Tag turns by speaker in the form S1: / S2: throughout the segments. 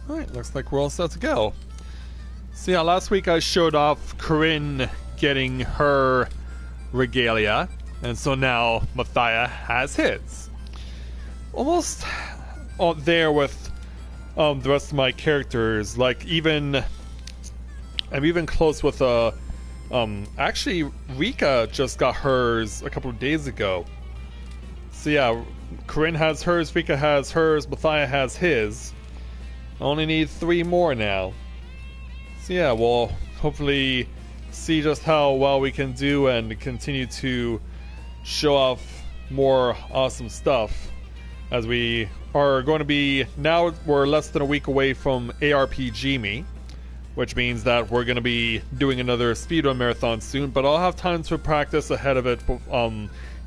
S1: Alright, looks like we're all set to go. So yeah, last week I showed off Corinne getting her regalia, and so now Matthia has his. Almost there with the rest of my characters. Like I'm even close with actually Rika just got hers a couple of days ago. So yeah, Corinne has hers, Rika has hers, Matthia has his. I only need 3 more now. So yeah, we'll hopefully see just how well we can do and continue to show off more awesome stuff, as we are going to be, now we're less than a week away from ARPG Me, which means that we're going to be doing another speedrun marathon soon, but I'll have time to practice ahead of it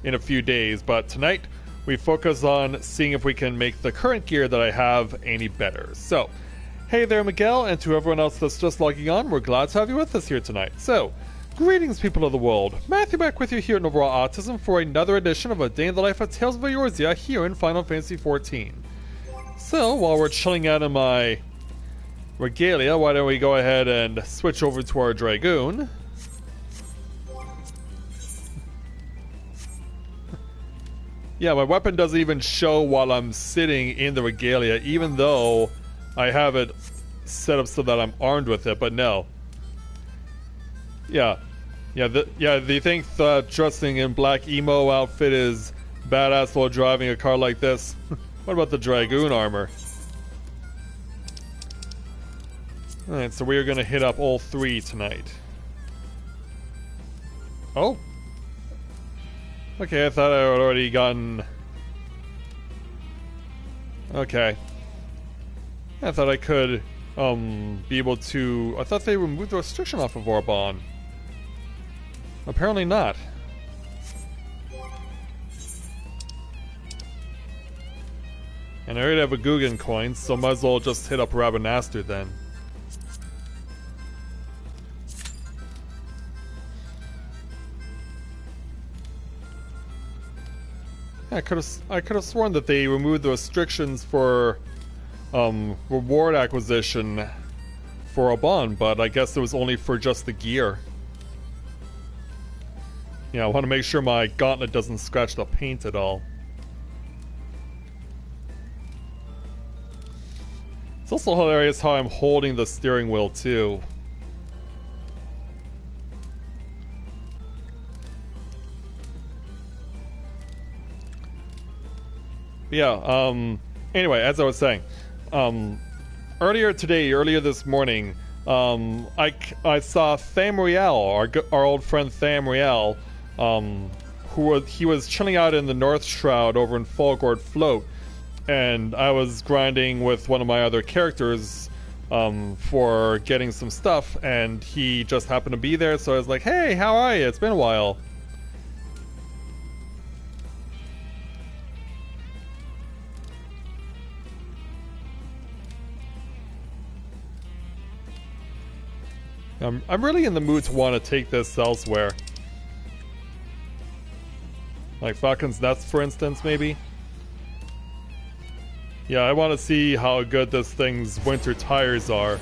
S1: in a few days. But tonight we focus on seeing if we can make the current gear that I have any better. So hey there, Miguel, and to everyone else that's just logging on, we're glad to have you with us here tonight. So, greetings, people of the world. Matthew back with you here at Novaura Autism for another edition of A Day in the Life of Tales of Eorzea here in Final Fantasy XIV. So, while we're chilling out in my regalia, why don't we go ahead and switch over to our Dragoon. Yeah, my weapon doesn't even show while I'm sitting in the regalia, even though I have it set up so that I'm armed with it, but no. Yeah. Do you think that dressing in black emo outfit is badass while driving a car like this? What about the Dragoon armor? Alright, so we are gonna hit up all 3 tonight. Oh. Okay, I thought I had already gotten... Okay. I thought I could, be able to... I thought they removed the restriction off of Orbon. Apparently not. And I already have a Guggen coin, so might as well just hit up Rabanaster then. Yeah, I could have sworn that they removed the restrictions for reward acquisition for a bond, but I guess it was only for just the gear. Yeah, I want to make sure my gauntlet doesn't scratch the paint at all. It's also hilarious how I'm holding the steering wheel too. Yeah, anyway, as I was saying, earlier this morning, I saw Thamriel, our old friend Thamriel, he was chilling out in the North Shroud over in Falgord Float, and I was grinding with one of my other characters for getting some stuff, and he just happened to be there, so I was like, hey, how are you? It's been a while. I'm really in the mood to want to take this elsewhere. Like Falcon's Nest, for instance, maybe? Yeah, I want to see how good this thing's winter tires are.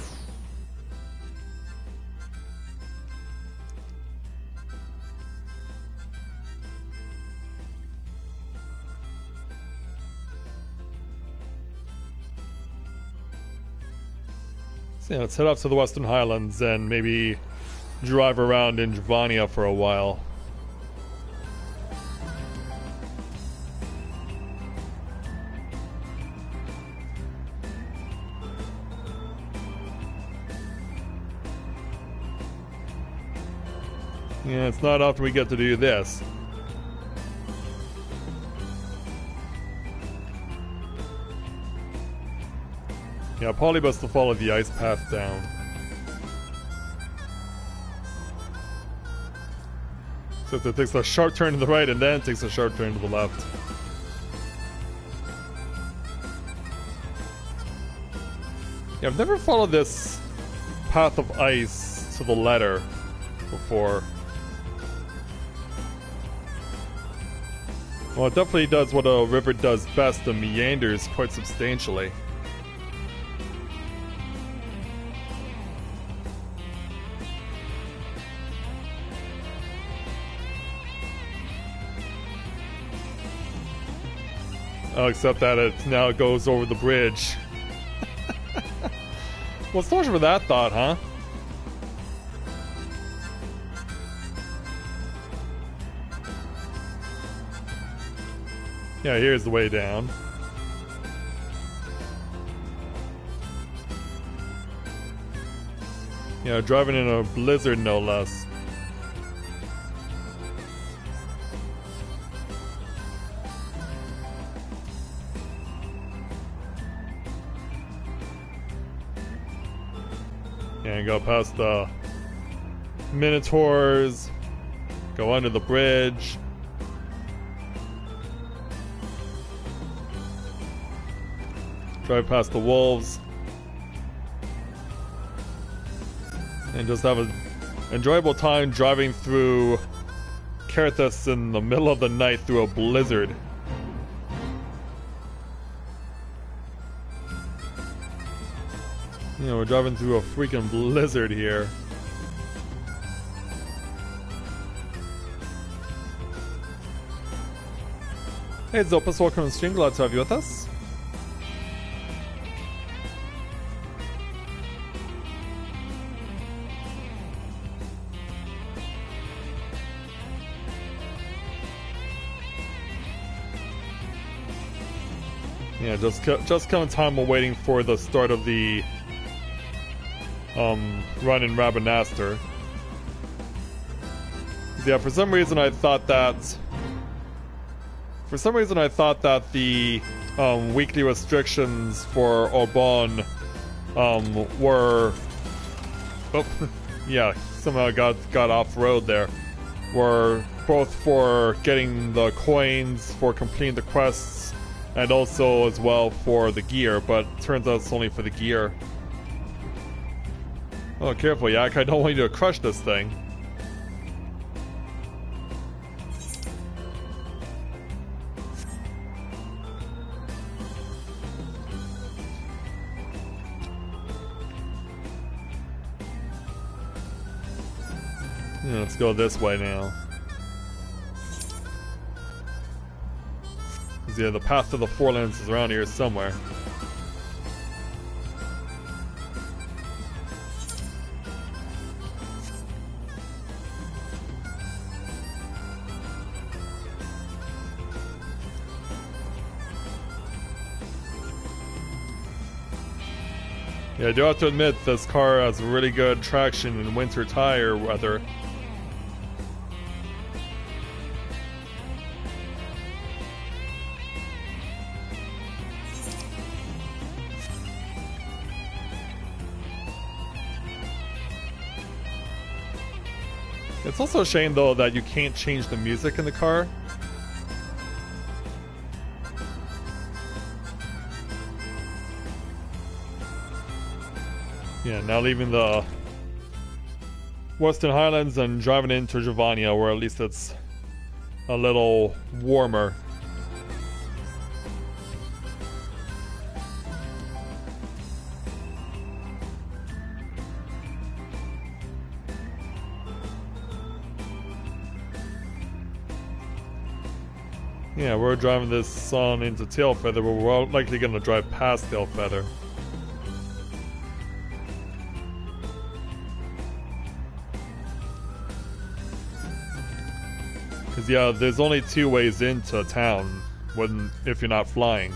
S1: Yeah, let's head up to the Western Highlands and maybe drive around in Javania for a while. Yeah, it's not often we get to do this. Yeah, probably best to follow the ice path down. So it takes a sharp turn to the right and then takes a sharp turn to the left. Yeah, I've never followed this path of ice to the letter before. Well, it definitely does what a river does best, and meanders quite substantially. Oh, except that it now goes over the bridge. Well, so much for that thought, huh? Yeah, here's the way down. Yeah, driving in a blizzard, no less. And go past the Minotaurs, go under the bridge. Drive past the wolves. And just have an enjoyable time driving through Carthus in the middle of the night through a blizzard. You know, we're driving through a freaking blizzard here. Hey Zopus, welcome to the stream, glad to have you with us. Yeah, just come time we're waiting for the start of the run in Rabanastre. Yeah, for some reason I thought that the weekly restrictions for Aubon were yeah, somehow got off road there. Were both for getting the coins for completing the quests and also as well for the gear, but turns out it's only for the gear. Oh, careful, Yak, I don't want you to crush this thing. Yeah, let's go this way now. Yeah, the path to the Forelands is around here somewhere. Yeah, I do have to admit this car has really good traction in winter tire weather. It's also a shame though that you can't change the music in the car. Yeah, now leaving the Western Highlands and driving into Giovannia, where at least it's a little warmer. Yeah, we're driving this on into Tailfeather, but we're likely going to drive past Tailfeather. Because, yeah, there's only two ways into town if you're not flying.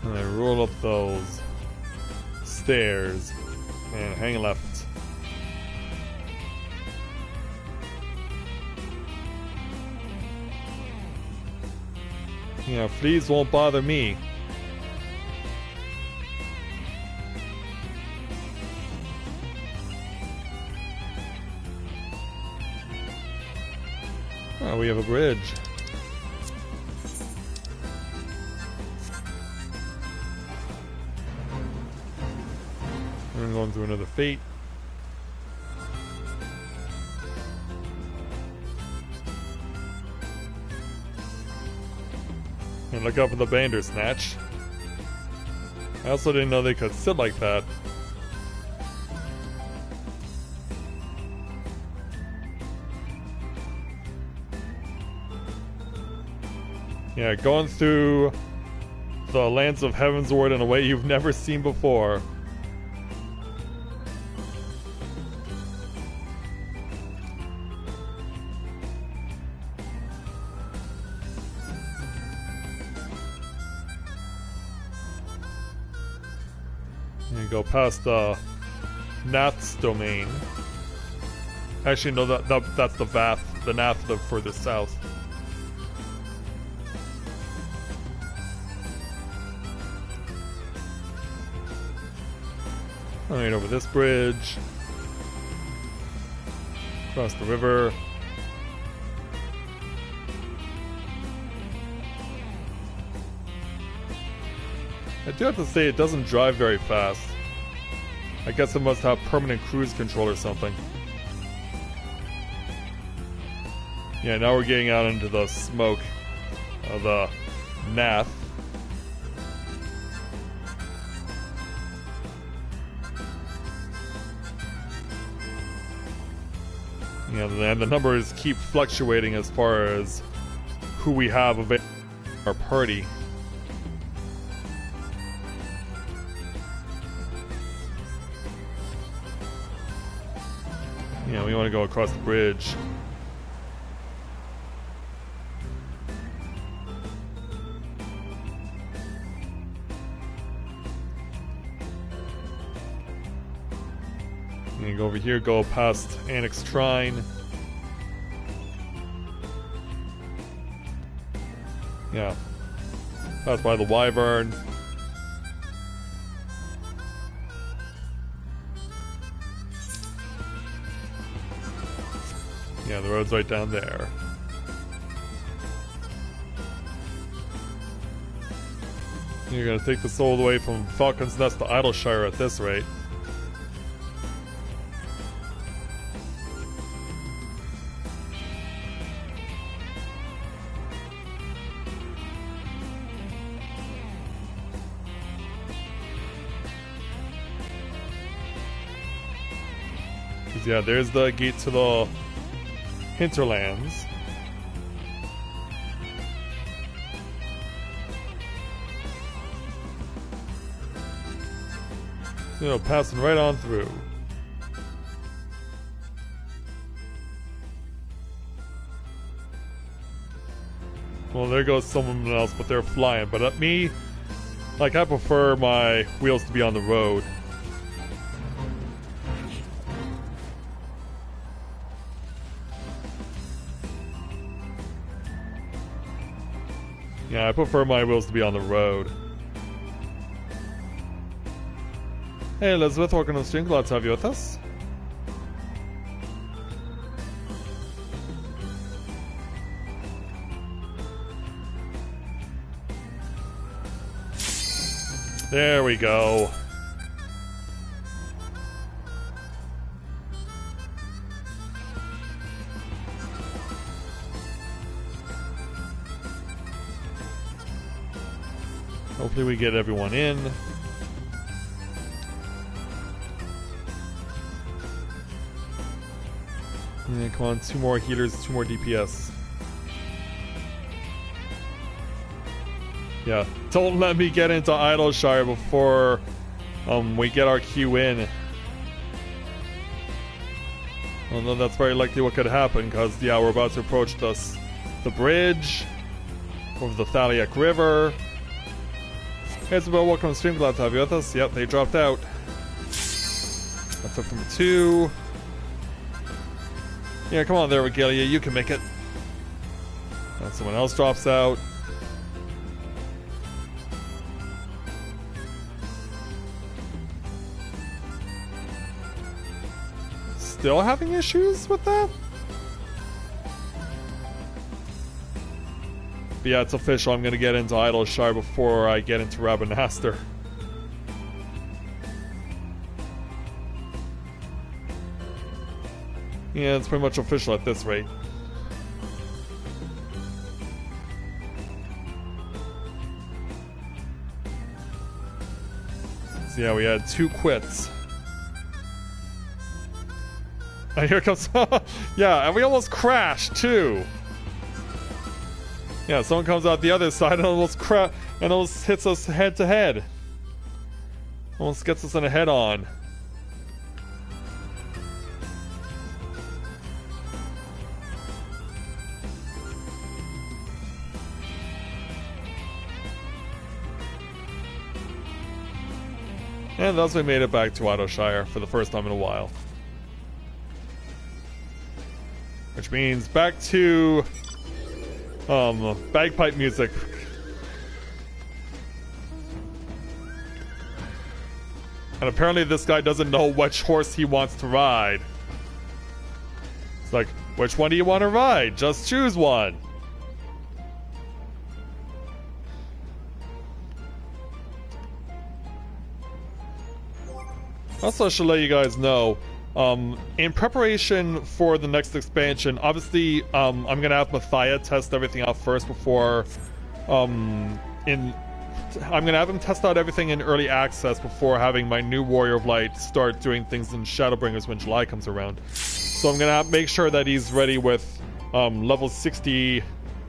S1: And I roll up those stairs and hang left. Yeah, fleas won't bother me. Oh, we have a bridge. I'm going through another fate. And look out for the Bandersnatch. I also didn't know they could sit like that. Yeah, going through the lands of Heavensward in a way you've never seen before. You go past the Nath's domain. Actually, no, that's the Vath. The Nath live further south. Alright, over this bridge. Across the river. I do have to say, it doesn't drive very fast. I guess it must have permanent cruise control or something. Yeah, now we're getting out into the smoke of the Nath. Yeah, and the numbers keep fluctuating as far as who we have available in our party. Yeah, we want to go across the bridge. And go over here, go past Annex Shrine. Yeah. Pass by the Wyvern. Yeah, the road's right down there. You're gonna take the soul away from Falcon's Nest to Idleshire at this rate. Yeah, there's the gate to the hinterlands. You know, passing right on through. Well, there goes someone else, but they're flying. But at me, like, I prefer my wheels to be on the road. Yeah, I prefer my wheels to be on the road. Hey Elizabeth, welcome to the stream. Glad to have you with us. There we go. Hopefully we get everyone in. Yeah, come on, 2 more healers, 2 more DPS. Yeah, don't let me get into Idleshire before we get our queue in. Although that's very likely what could happen, because yeah, we're about to approach the bridge over the Thaliak River. Hey Isabel, welcome to the stream, glad to have you with us. Yep, they dropped out. That's up number 2. Yeah, come on there, Regalia, you can make it. And someone else drops out. Still having issues with that? But yeah, it's official. I'm going to get into Idleshire before I get into Rabanastre. Yeah, it's pretty much official at this rate. So yeah, we had 2 quits. And here comes... yeah, and we almost crashed, too. Yeah, someone comes out the other side and almost hits us head to head. Almost gets us in a head-on. And thus we made it back to Autoshire for the first time in a while. Which means back to bagpipe music. And apparently this guy doesn't know which horse he wants to ride. It's like, which one do you want to ride? Just choose one. Also, I should let you guys know, in preparation for the next expansion, obviously, I'm gonna have Matthia test everything out first before, I'm gonna have him test out everything in early access before having my new Warrior of Light start doing things in Shadowbringers when July comes around. So I'm gonna make sure that he's ready with, level 60,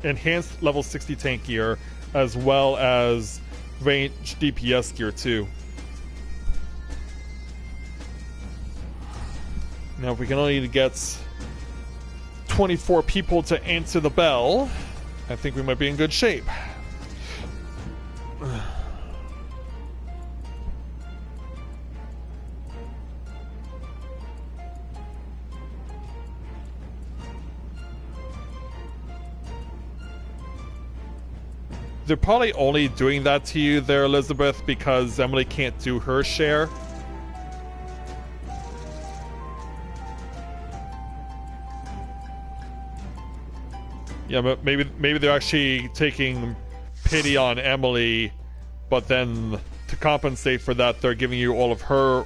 S1: enhanced level 60 tank gear, as well as range DPS gear too. Now, if we can only get 24 people to answer the bell, I think we might be in good shape. They're probably only doing that to you there, Elizabeth, because Emily can't do her share. Yeah, but maybe they're actually taking pity on Emily, but then to compensate for that, they're giving you all of her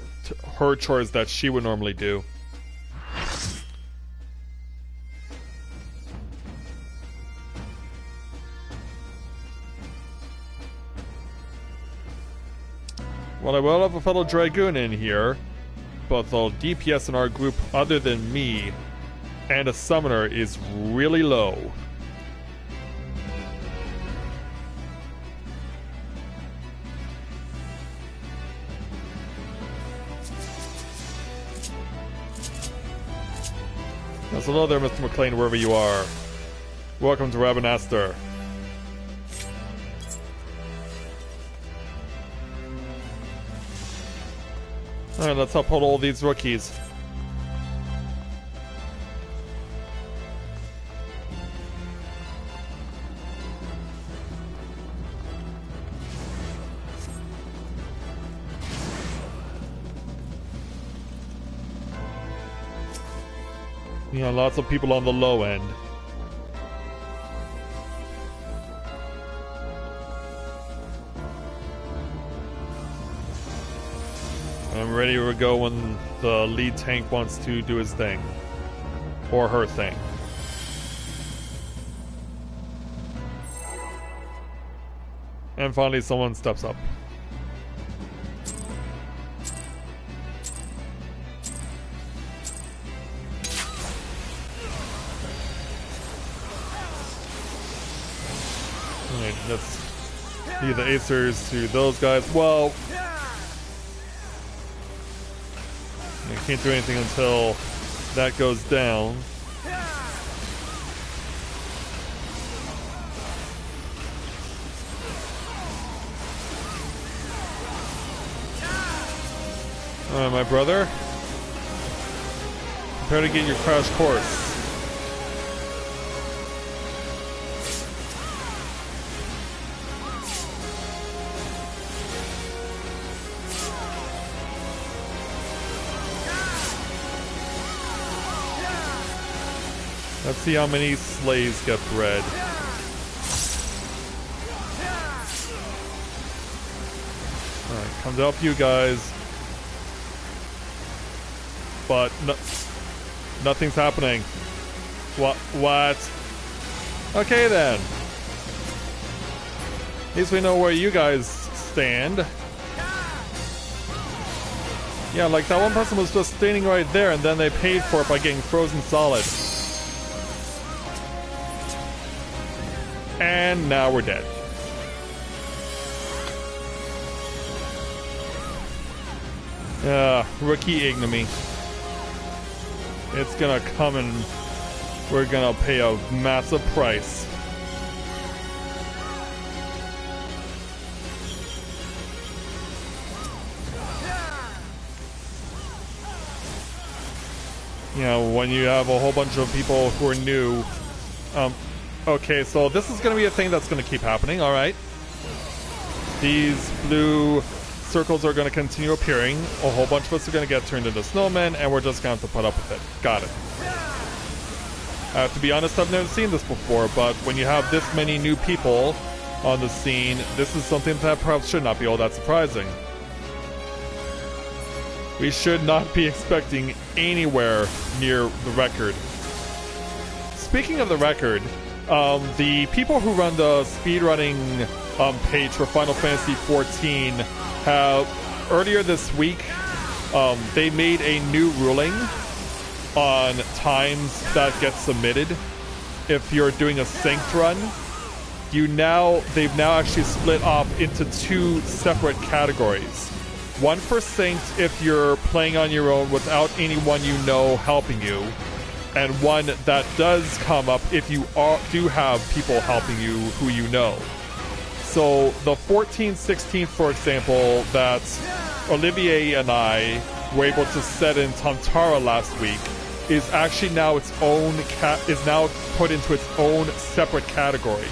S1: chores that she would normally do. Well, I will have a fellow Dragoon in here, but the DPS in our group other than me and a summoner is really low. Yes, hello there, Mr. McLean, wherever you are. Welcome to Rabanastor. Alright, let's uphold all these rookies. Yeah, lots of people on the low end. I'm ready to go when the lead tank wants to do his thing. Or her thing. And finally someone steps up. Alright, let's be the acers to those guys. Well, I can't do anything until that goes down. Alright, my brother. Prepare to get your crash course. Let's see how many slaves get bred. Alright, come to help you guys. But no, Nothing's happening. What? Okay then. At least we know where you guys stand. Yeah, like that one person was just standing right there and then they paid for it by getting frozen solid. And now we're dead. Rookie ignominy. It's gonna come and we're gonna pay a massive price. You know, when you have a whole bunch of people who are new. Okay, so this is gonna be a thing that's gonna keep happening, alright. These blue circles are going to continue appearing. A whole bunch of us are going to get turned into snowmen, and we're just going to have to put up with it. Got it. I have to be honest, I've never seen this before, but when you have this many new people on the scene, this is something that perhaps should not be all that surprising. We should not be expecting anywhere near the record. Speaking of the record, the people who run the speedrunning page for Final Fantasy XIV earlier this week, they made a new ruling on times that get submitted. If you're doing a synced run, they've now actually split off into two separate categories. One for synced if you're playing on your own without anyone you know helping you, and one that does come up if you do have people helping you who you know. So the 14-16, for example, that Olivier and I were able to set in Tantara last week is actually now its own is now put into its own separate category.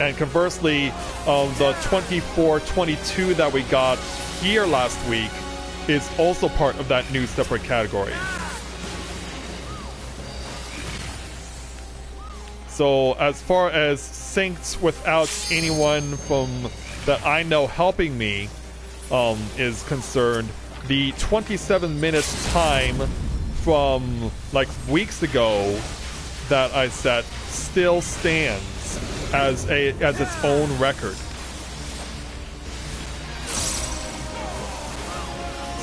S1: And conversely, the 24-22 that we got here last week is also part of that new separate category. So as far as synced without anyone from that I know helping me is concerned, the 27 minutes time from like weeks ago that I set still stands as its own record.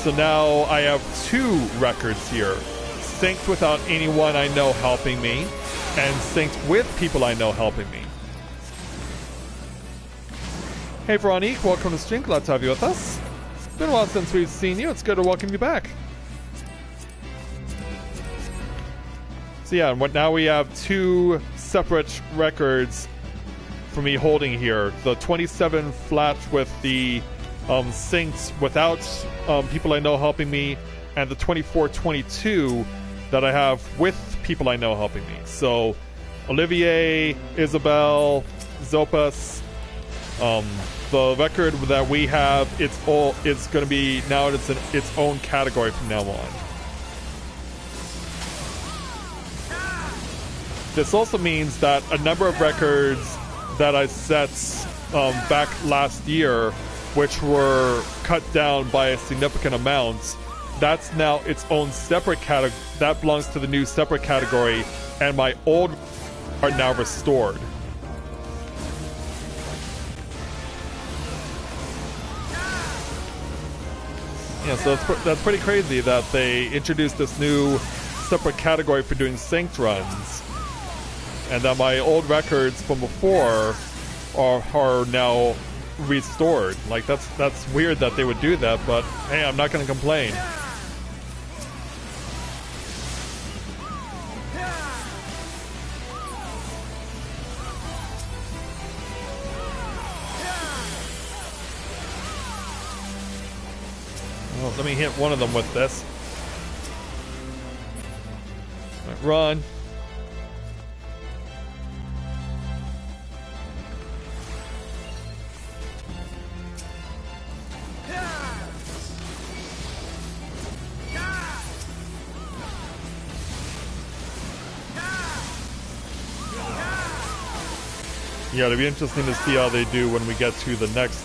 S1: So now I have two records here, synced without anyone I know helping me, and synced with people I know helping me. Hey Veronique, welcome to stream. Glad to have you with us. It's been a while since we've seen you. It's good to welcome you back. So yeah, now we have two separate records for me holding here. The 27 flat with the synced without people I know helping me, and the 24-22 that I have with people I know helping me. So Olivier, Isabel, Zopas, the record that we have, it's going to be now it's in its own category from now on. This also means that a number of records that I set back last year, which were cut down by a significant amount, that's now its own separate category. That belongs to the new separate category, and my old are now restored. Yeah, so that's pretty crazy that they introduced this new separate category for doing synced runs, and that my old records from before are now restored. Like that's weird that they would do that, but hey, I'm not going to complain. Well, let me hit one of them with this. Right, run. Yeah, it'll be interesting to see how they do when we get to the next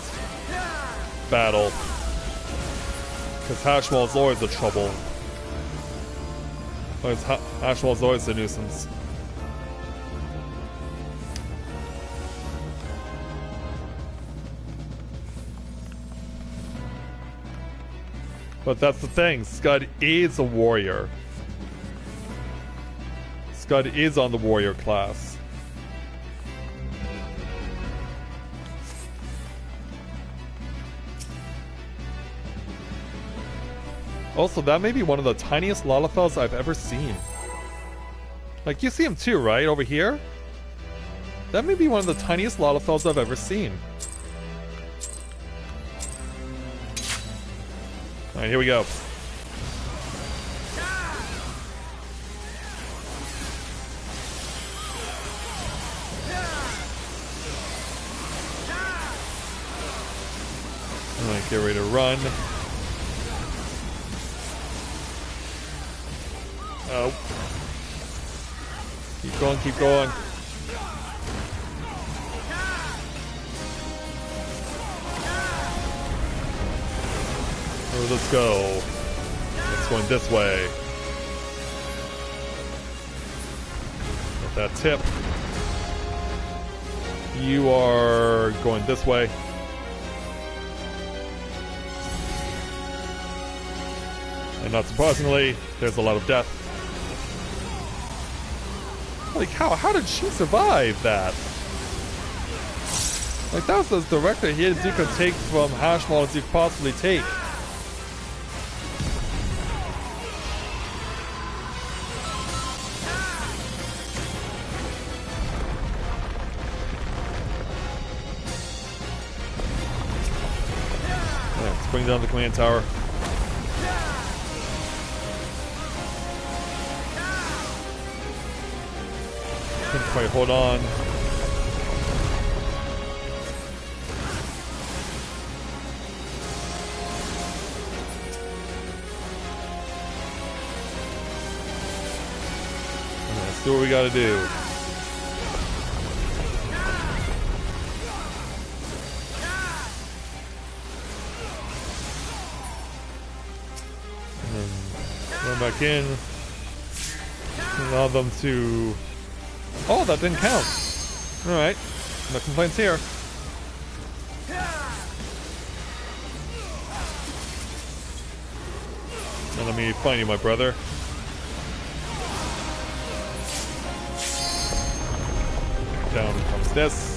S1: battle. Because Hashwell is always a trouble. Hashwell is always a nuisance. But that's the thing, Scud is a warrior. Scud is on the warrior class. Also, that may be one of the tiniest Lalafels I've ever seen. Like, you see him too, right? Over here? That may be one of the tiniest Lalafels I've ever seen. Alright, here we go. Alright, get ready to run. Oh. Keep going, keep going. Oh, let's go. It's going this way. Get that tip. You are going this way. And not surprisingly, there's a lot of death. Holy cow, how did she survive that? Like, that was as direct a hit as you could take from Hashwell as you could possibly take. Let's bring down the command tower. Can't quite hold on. Let's do what we gotta do. And then run back in. Allow them to... Oh, that didn't count. Alright. No complaints here. Now let me find you, my brother. Down comes this.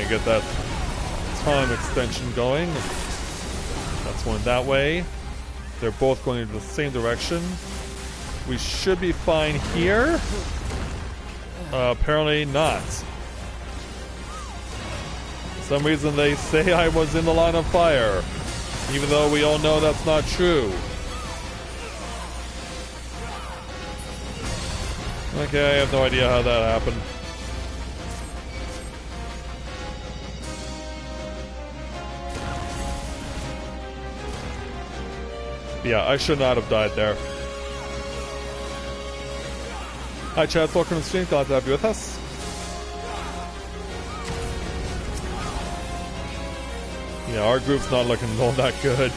S1: Get that time extension going. That's one that way. They're both going in the same direction. We should be fine here. Apparently not. For some reason they say I was in the line of fire, even though we all know that's not true. Okay, I have no idea how that happened. Yeah, I should not have died there. Hi Chad, welcome to the stream, glad to have you with us. Yeah, our group's not looking all that good.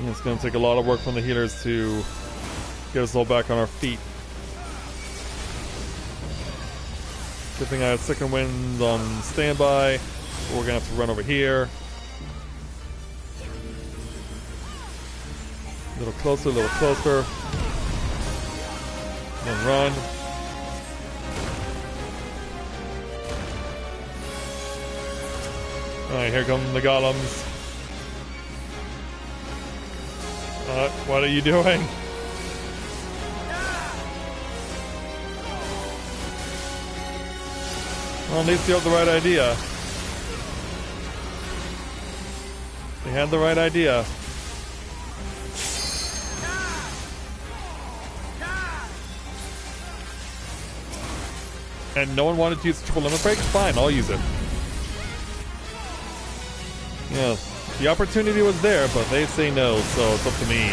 S1: And it's going to take a lot of work from the healers to get us all back on our feet. Good thing I have second wind on standby. We're gonna have to run over here. A little closer, a little closer. Then run. Alright, here come the golems. What are you doing? Well, at least you have the right idea. They had the right idea. and no one wanted to use the triple limit break, fine, I'll use it. Yeah, the opportunity was there, but they say no, so it's up to me.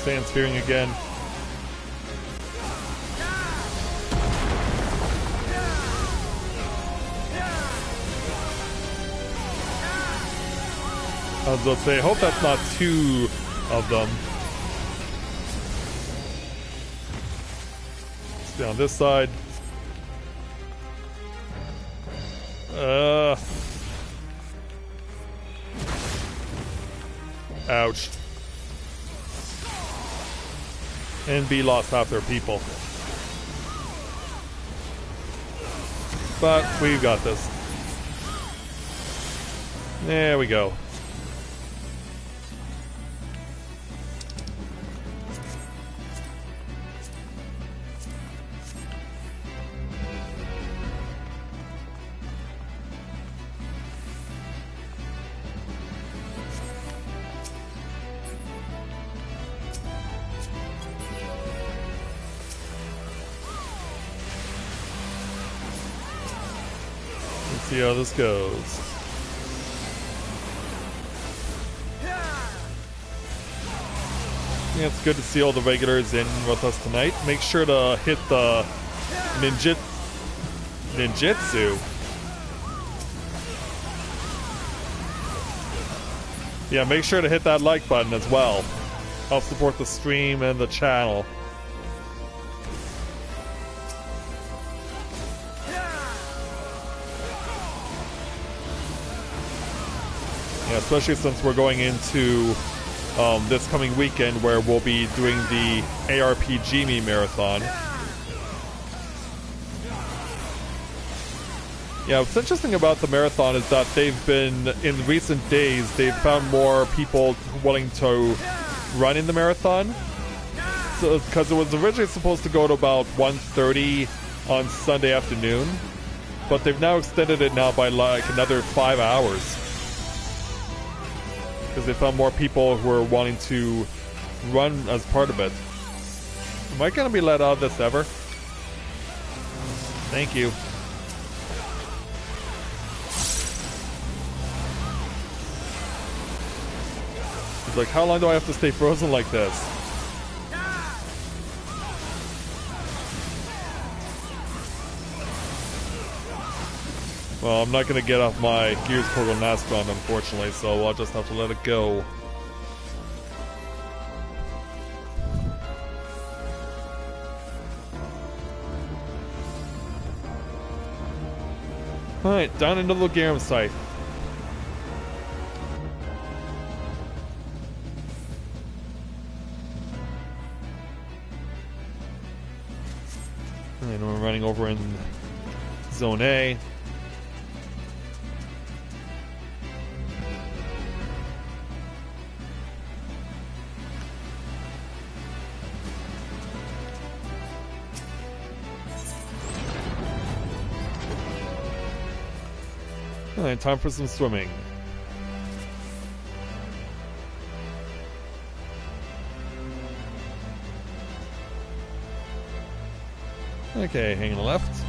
S1: Sand spearing again. I was about to say, I hope that's not two of them. Let's be on this side. Ouch. NB lost half their people. But we've got this. There we go. See how this goes. Yeah, it's good to see all the regulars in with us tonight. Make sure to hit the ninjutsu. Yeah, make sure to hit that like button as well. Help support the stream and the channel. Especially since we're going into this coming weekend where we'll be doing the ARPG Me Marathon. Yeah, what's interesting about the marathon is that they've been, in recent days, they've found more people willing to run in the marathon. So, because it was originally supposed to go to about 1:30 on Sunday afternoon, but they've now extended it now by like another 5 hours. Because they found more people who are wanting to run as part of it. Am I going to be let out of this ever? Thank you. It's like, how long do I have to stay frozen like this? Well, I'm not going to get off my Gears Portal Nastron, unfortunately, so I'll just have to let it go. Alright, down into the Garum site. And we're running over in Zone A. Alright, time for some swimming. Okay, hanging left.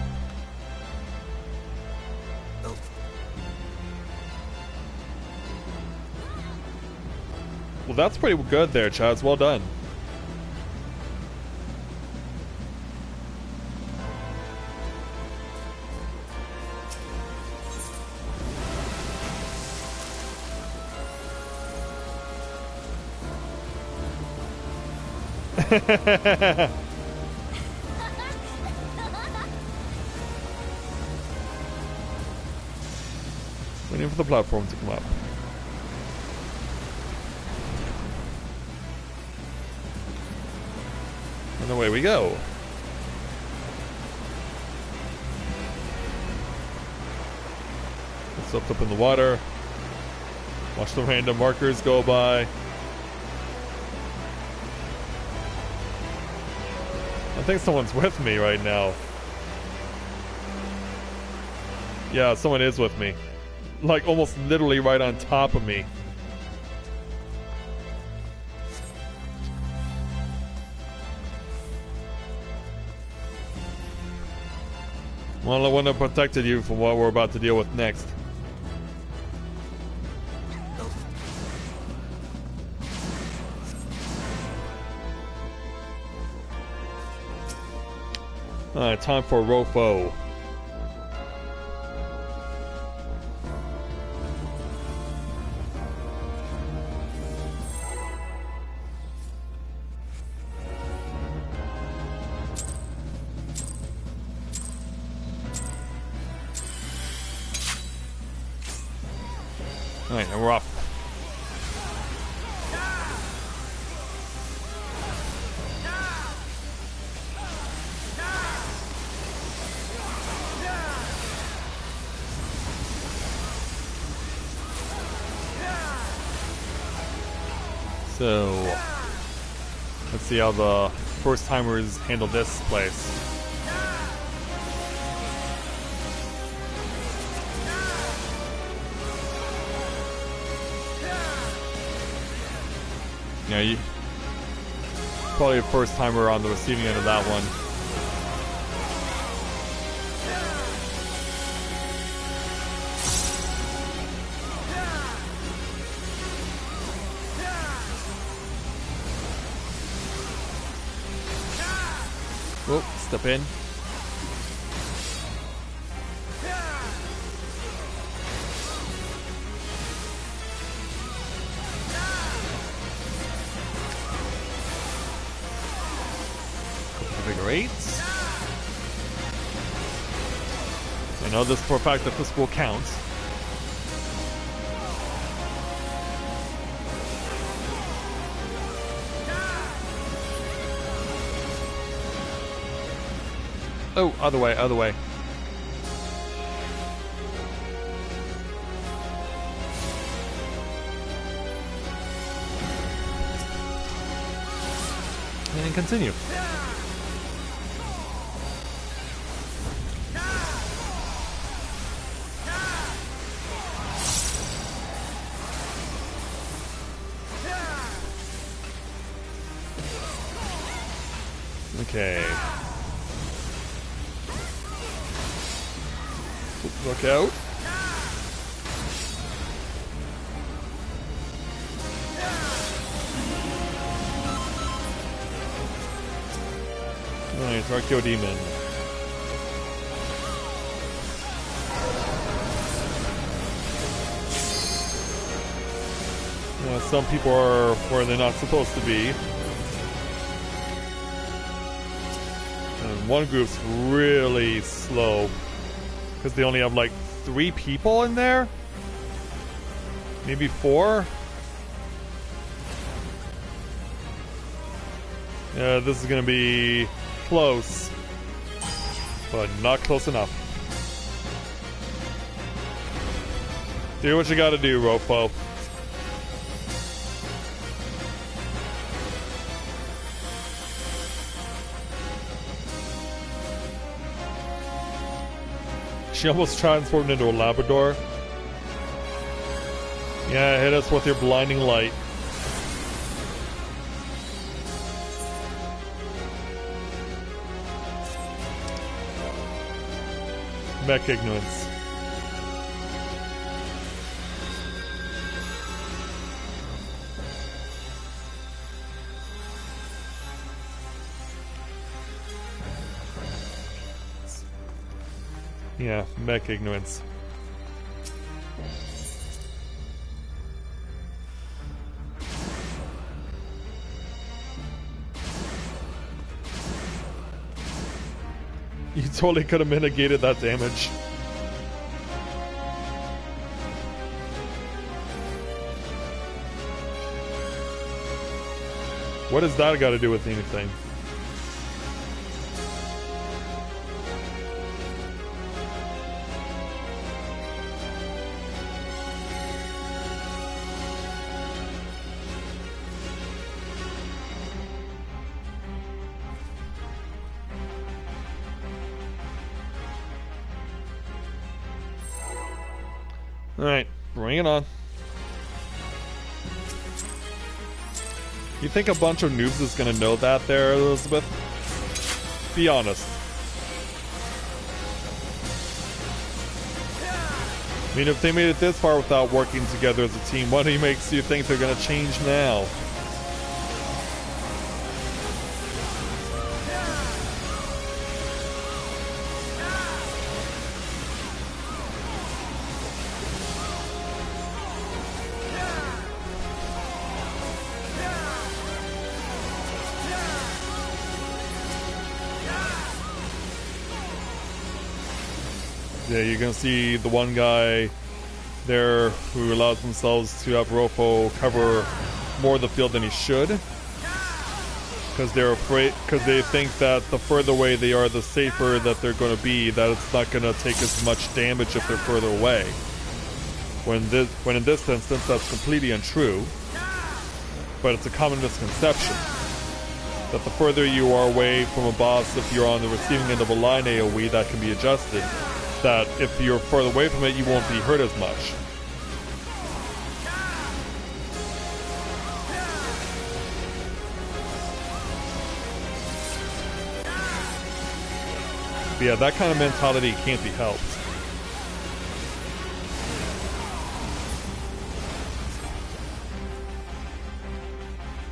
S1: Well, that's pretty good there, Chaz. Well done. Waiting for the platform to come up. And away we go. It's up in the water. Watch the random markers go by. I think someone's with me right now. Yeah, someone is with me. Like, almost literally right on top of me. Well, I wouldn't have protected you from what we're about to deal with next. Alright, time for Rofo. Alright, and we're off. So, let's see how the first timers handle this place. Yeah, you probably a first timer on the receiving end of that one. Oh, step in. Figure eights. I know this for a fact that this will count. Oh, other way, other way. And continue. Okay. Look out. Alright, Archeo Demon. Some people are where they're not supposed to be. And one group's really slow. Because they only have like 3 people in there? Maybe 4? Yeah, this is gonna be close. But not close enough. Do what you gotta do, Rofo. She almost transformed into a Labrador. Yeah, hit us with your blinding light. Mech ignorance. Yeah, mech ignorance. You totally could have mitigated that damage. What has that got to do with anything? Alright, bring it on. You think a bunch of noobs is gonna know that there, Elizabeth? Be honest. I mean, if they made it this far without working together as a team, what makes you think they're gonna change now? Yeah, you're gonna see the one guy there who allows themselves to have Rofo cover more of the field than he should, because they're afraid, because they think that the further away they are, the safer that they're going to be, that it's not going to take as much damage if they're further away. When in this instance, that's completely untrue, but it's a common misconception that the further you are away from a boss, if you're on the receiving end of a line AoE, that can be adjusted. That if you're further away from it, you won't be hurt as much. But yeah, that kind of mentality can't be helped.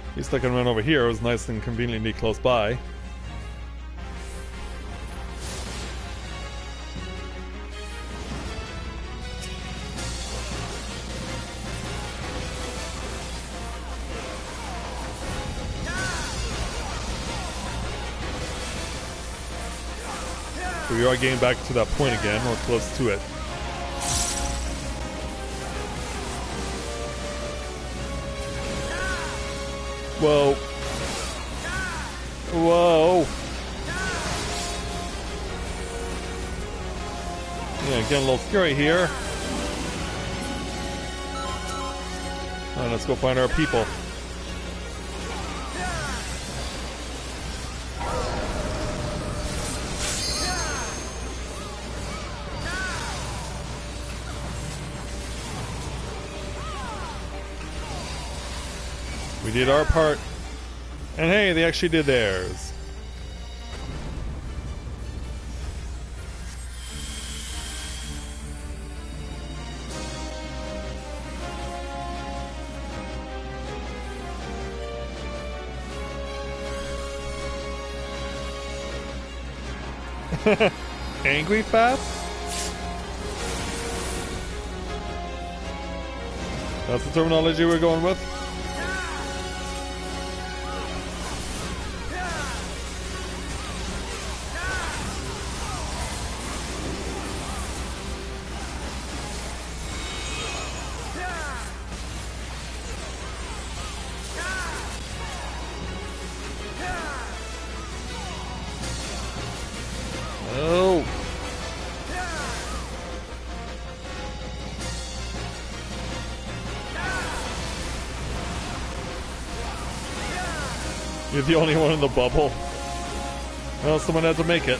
S1: At least I can run over here. It was nice and conveniently close by. We are getting back to that point again, or close to it. Whoa. Whoa. Yeah, getting a little scary here. Alright, let's go find our people. We did our part, and hey, they actually did theirs. Angry fast? That's the terminology we're going with? You're the only one in the bubble. Well, someone had to make it.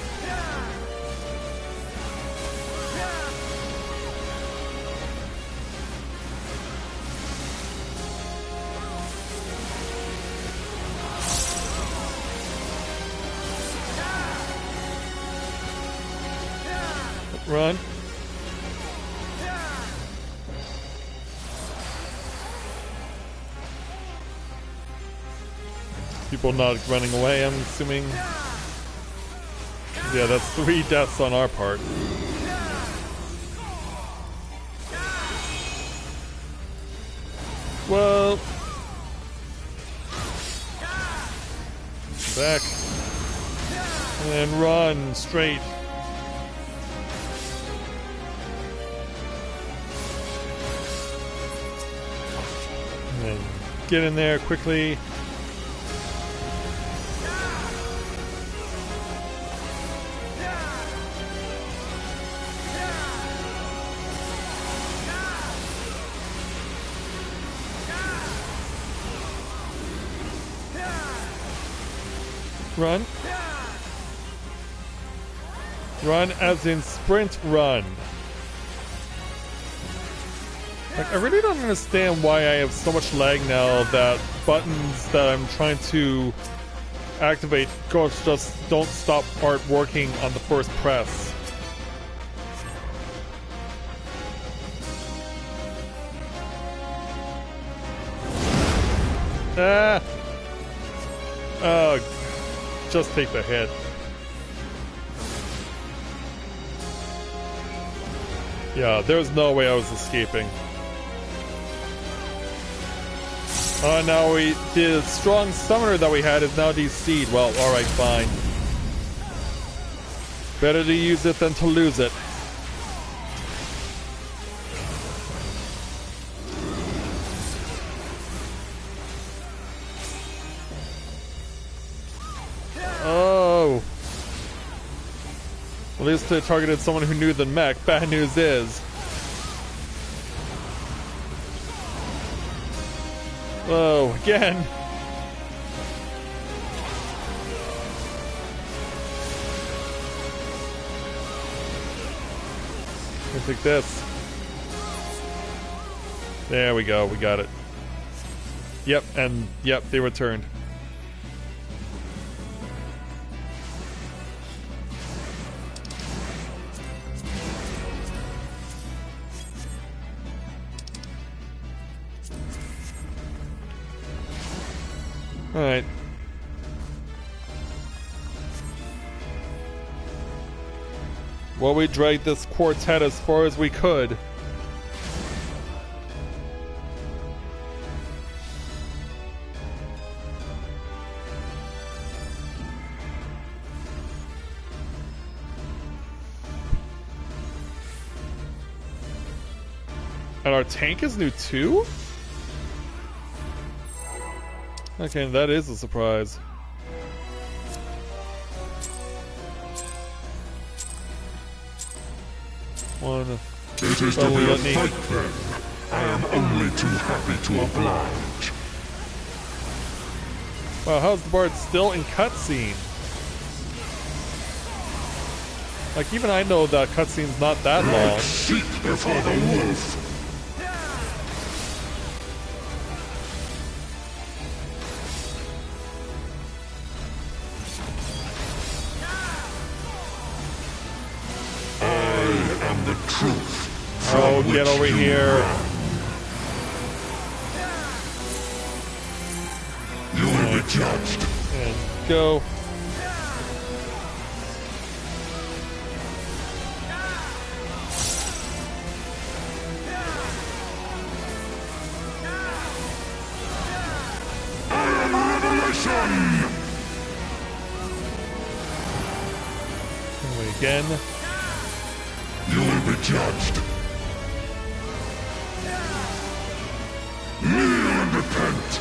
S1: Run. People not running away, I'm assuming. Yeah, that's 3 deaths on our part. Whoa. Back. And then run straight. And then get in there quickly. Run. Run as in sprint run. Like, I really don't understand why I have so much lag now that buttons that I'm trying to activate just don't start working on the first press. Ah! Oh, just take the hit. Yeah, there's no way I was escaping. Now the strong summoner that we had is now DC'd. Well, alright, fine. Better to use it than to lose it. Oh. At least they targeted someone who knew the mech. Bad news is... Whoa, again! I'll take this. There we go, we got it. Yep, and yep, they returned. Alright. Well, we dragged this quartet as far as we could. And our tank is new too? Okay, that is a surprise. One.
S2: It is to be a fight then. I am only too happy to oblige.
S1: Wow, how's the bard still in cutscene? Like, even I know that cutscene's not that long.
S2: Seek before the wolf.
S1: Oh, get over here.
S2: You will be judged.
S1: And go.
S2: I am revelation.
S1: Anyway, again.
S2: You will be judged. Kneel and repent.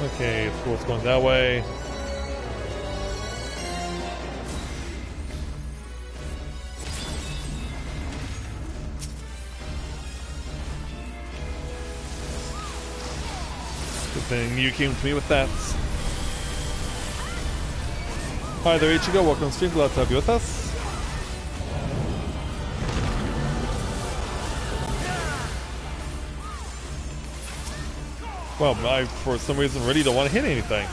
S1: Okay, school's going that way. Good thing you came to me with that. Hi there, Ichigo. Welcome to stream. Glad to have you with us. Well, I, for some reason, really don't want to hit anything.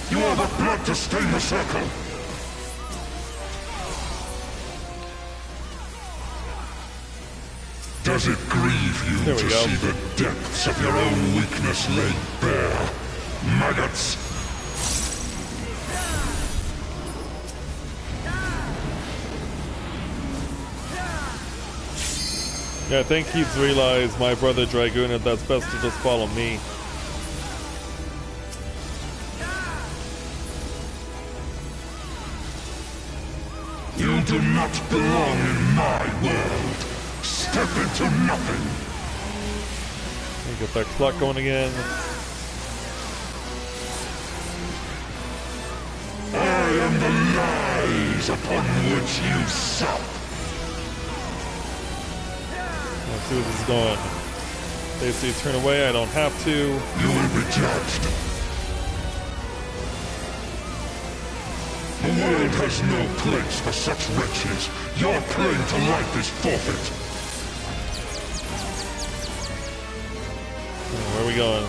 S2: You are the blood to stain the circle. Does it grieve you to see the depths of your own weakness laid bare? Maggots!
S1: Yeah, I think he's realized, my brother Dragoon, that that's best to just follow me.
S2: You do not belong in my world. Step into nothing.
S1: Let me get that clock going again.
S2: I am the lies upon which you sup.
S1: see where this is going. They say turn away, I don't have to.
S2: You will be judged. The world has no place for such wretches. Your claim to life is forfeit.
S1: Where are we going?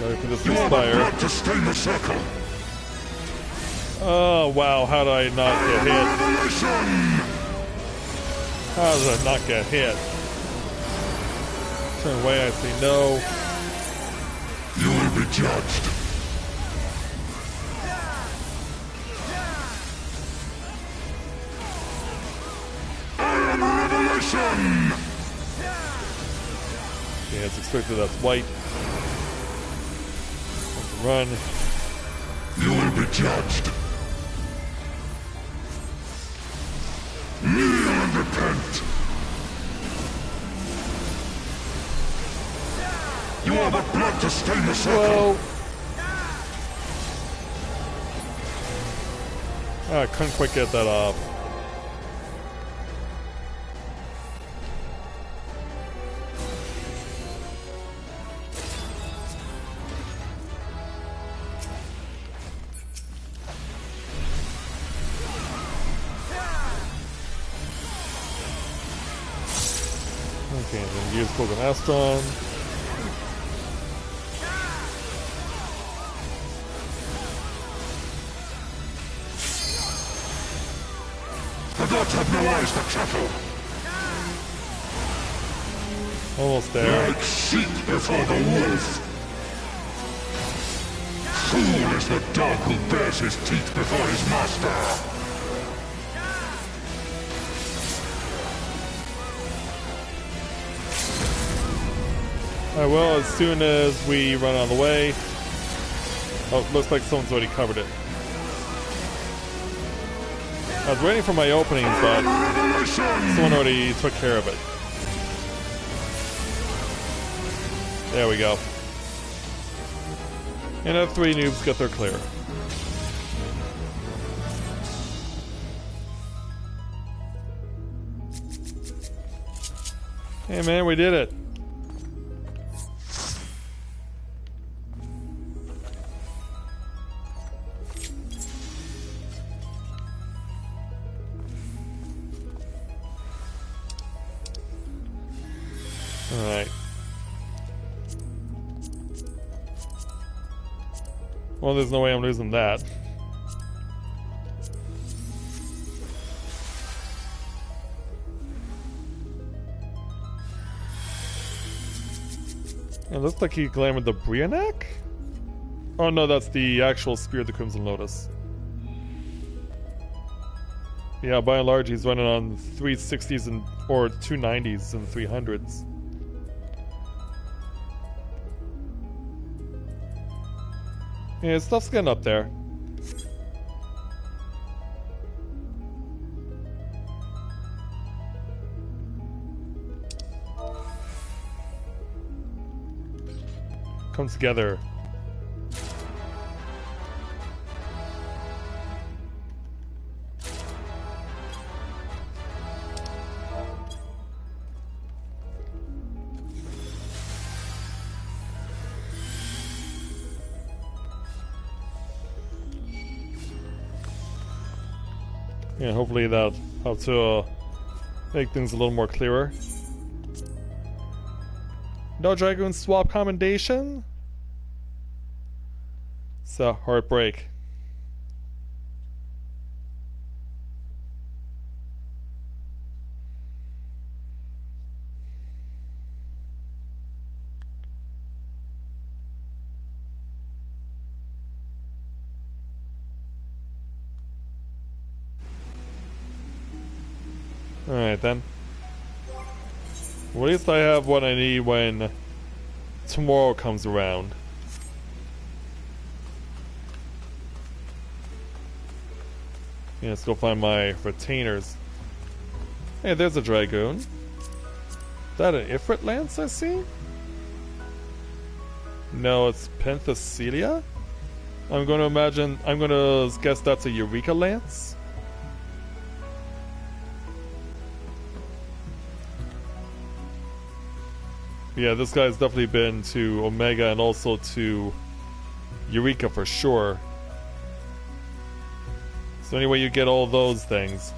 S1: Gotta put this
S2: You are
S1: fire.
S2: about to stain the circle.
S1: Oh wow, how did I not get hit?
S2: Revelation!
S1: How did I not get hit? Turn away, I say no.
S2: You will be judged. I am Revelation!
S1: Yeah, it's expected that's white. Run.
S2: You will be judged. Kneel and repent. You are the blood to stain the circle.
S1: Whoa. I couldn't quite get that off. Okay, then use Pokemastron.
S2: The gods have no eyes for cattle.
S1: Almost there.
S2: Like sheep before the wolf. Fool is the dog who bares his teeth before his master.
S1: I will as soon as we run out of the way. Oh, looks like someone's already covered it. I was waiting for my opening, but someone already took care of it. There we go. And our 3 noobs got their clear. Hey man, we did it. Alright. Well, there's no way I'm losing that. It looks like he glamored the Brianek? Oh no, that's the actual Spear of the Crimson Lotus. Yeah, by and large he's running on 360s and or 290s and 300s. Yeah, stuff's getting up there. Comes together. Yeah, hopefully that'll help to make things a little more clearer. No Dragoon swap commendation? It's a heartbreak. Alright then. Well, at least I have what I need when tomorrow comes around. Yeah, let's go find my retainers. Hey, there's a Dragoon. Is that an Ifrit Lance I see? No, it's Penthesilea? I'm going to guess that's a Eureka Lance. Yeah, this guy's definitely been to Omega and also to Eureka for sure. So anyway, you get all those things.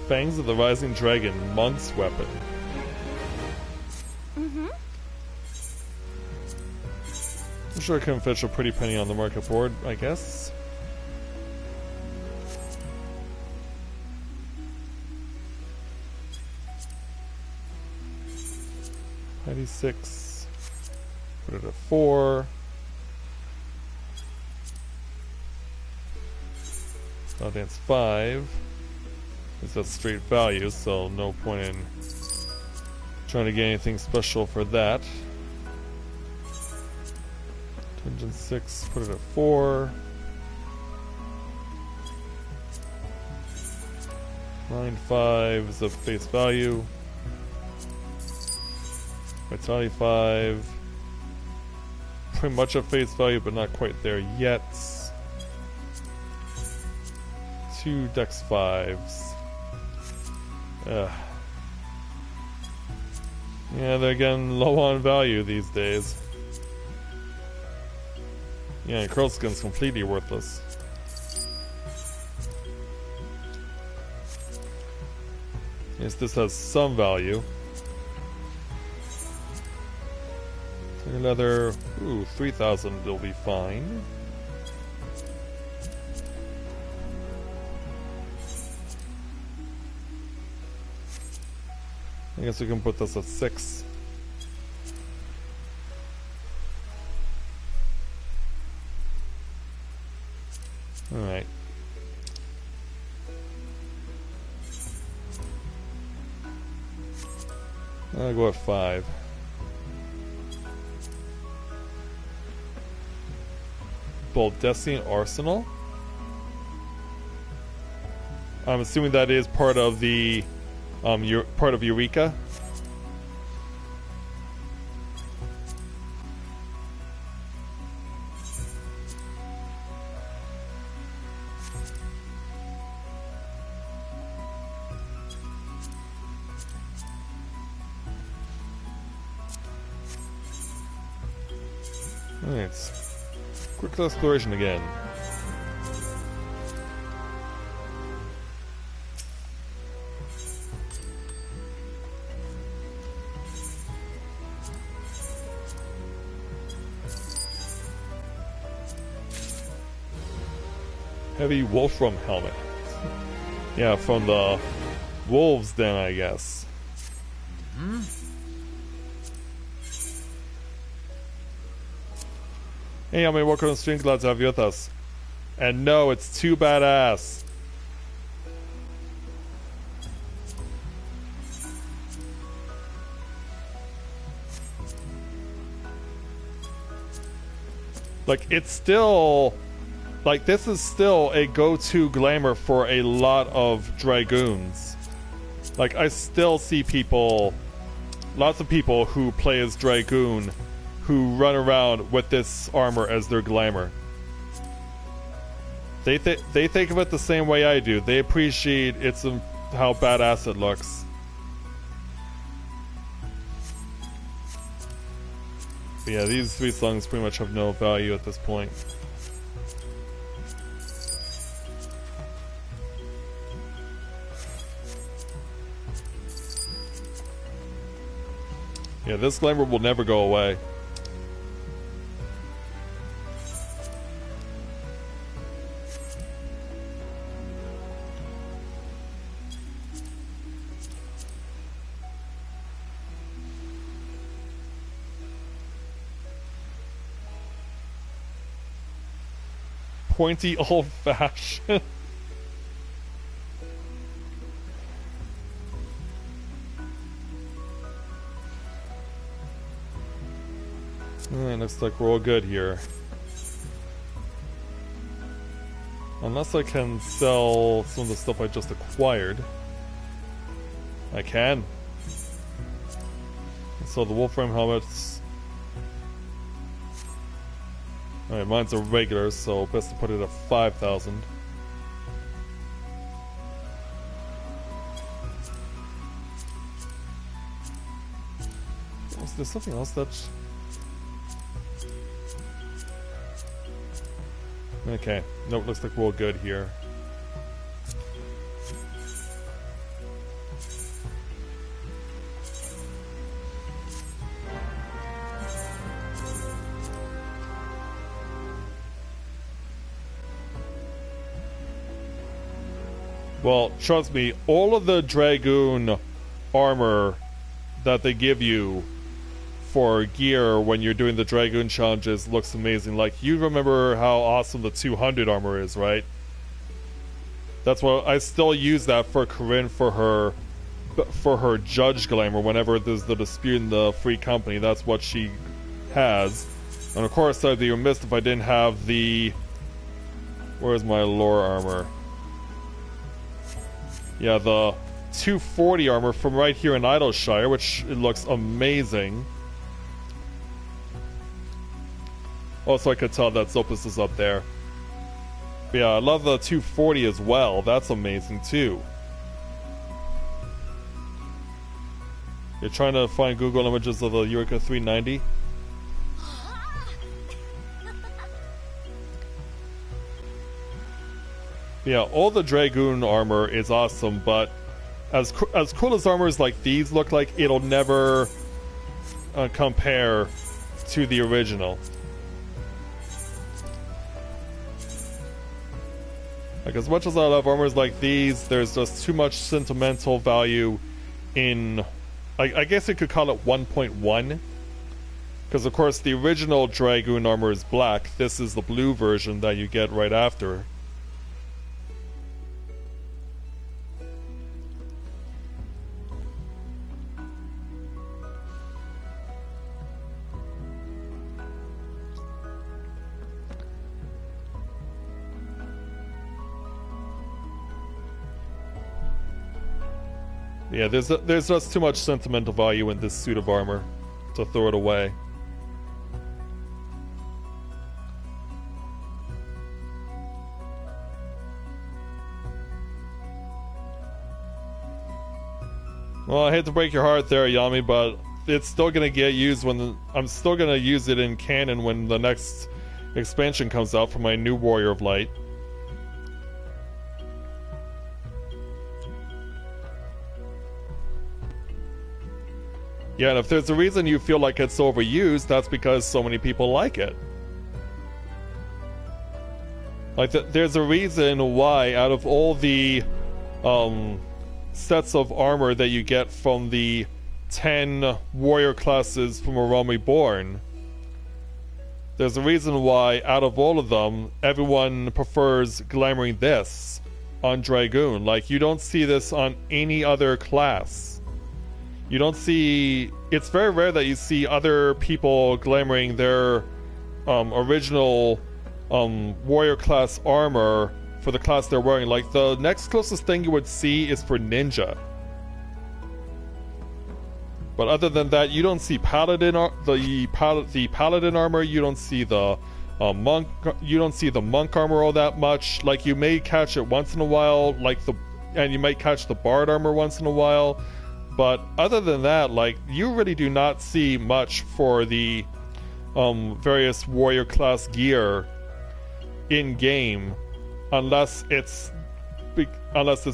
S1: Fangs of the Rising Dragon, Monk's Weapon. I'm sure I can fetch a pretty penny on the market board, I guess. $96. Put it at 4. Now dance 5. It's that straight value, so no point in trying to get anything special for that. Dungeon 6, put it at 4. 9.5 is the face value. Vitality 5. Pretty much a face value, but not quite there yet. 2 Dex 5s. Yeah, they're getting low on value these days. Yeah, and Curl Skin's completely worthless. Yes, this has some value. Another, 3,000 will be fine. I guess we can put this at 6. Alright. I'll go at 5. Baldessian Arsenal? I'm assuming that is part of the part of Eureka. Alright. Quick exploration again. Heavy Wolfram helmet. Yeah, from the Wolves Den, I guess. Hey, I'm welcome to the stream. Glad to have you with us. And no, it's too badass. Like, it's still... Like, this is still a go-to glamour for a lot of Dragoons. Like, I still see people... Lots of people who play as Dragoon who run around with this armor as their glamour. They think of it the same way I do. They appreciate how badass it looks. But yeah, these 3 songs pretty much have no value at this point. Yeah, this glamour will never go away. Pointy old-fashioned. Alright, looks like we're all good here. Unless I can sell some of the stuff I just acquired. I can. So the Wolfram helmets. Alright, mine's a regular, so best to put it at 5,000. There's something else that's... Okay, nope, looks like we're all good here. Well, trust me, all of the Dragoon armor that they give you for gear when you're doing the Dragoon challenges looks amazing. Like, you remember how awesome the 200 armor is, right? That's why I still use that for Corinne for her judge glamour whenever there's the dispute in the free company. That's what she has. And of course I'd be remiss if I didn't have the... Where's my lore armor? Yeah, the 240 armor from right here in Idleshire, which it looks amazing. Also, I could tell that Zopus is up there. But yeah, I love the 240 as well. That's amazing too. You're trying to find Google images of the Eureka 390? Yeah, all the Dragoon armor is awesome, but as cool as armors like these look like, it'll never compare to the original. Like, as much as I love armors like these, there's just too much sentimental value in... I guess you could call it 1.1. Because, of course, the original Dragoon armor is black. This is the blue version that you get right after. Yeah, there's just too much sentimental value in this suit of armor to throw it away. Well, I hate to break your heart there, Yami, but it's still gonna get used when I'm still gonna use it in canon when the next expansion comes out for my new Warrior of Light. Yeah, and if there's a reason you feel like it's overused, that's because so many people like it. Like, there's a reason why, out of all the sets of armor that you get from the 10 warrior classes from A Realm Reborn, there's a reason why, out of all of them, everyone prefers glamoring this on Dragoon. Like, you don't see this on any other class. You don't see... It's very rare that you see other people glamoring their original warrior class armor for the class they're wearing. Like, the next closest thing you would see is for ninja. But other than that, you don't see paladin the paladin armor. You don't see the monk. You don't see the monk armor all that much. Like, you may catch it once in a while, and you might catch the bard armor once in a while. But other than that, like, you really do not see much for the various warrior class gear in game, unless it's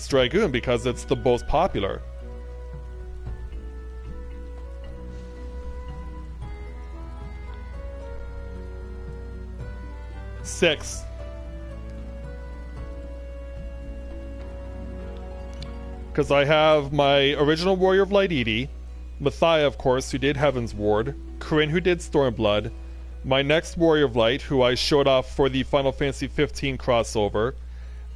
S1: Dragoon, because it's the most popular. Six. Because I have my original Warrior of Light Edie, Matthia, of course, who did Heaven's Ward, Corinne, who did Stormblood, my next Warrior of Light, who I showed off for the Final Fantasy XV crossover,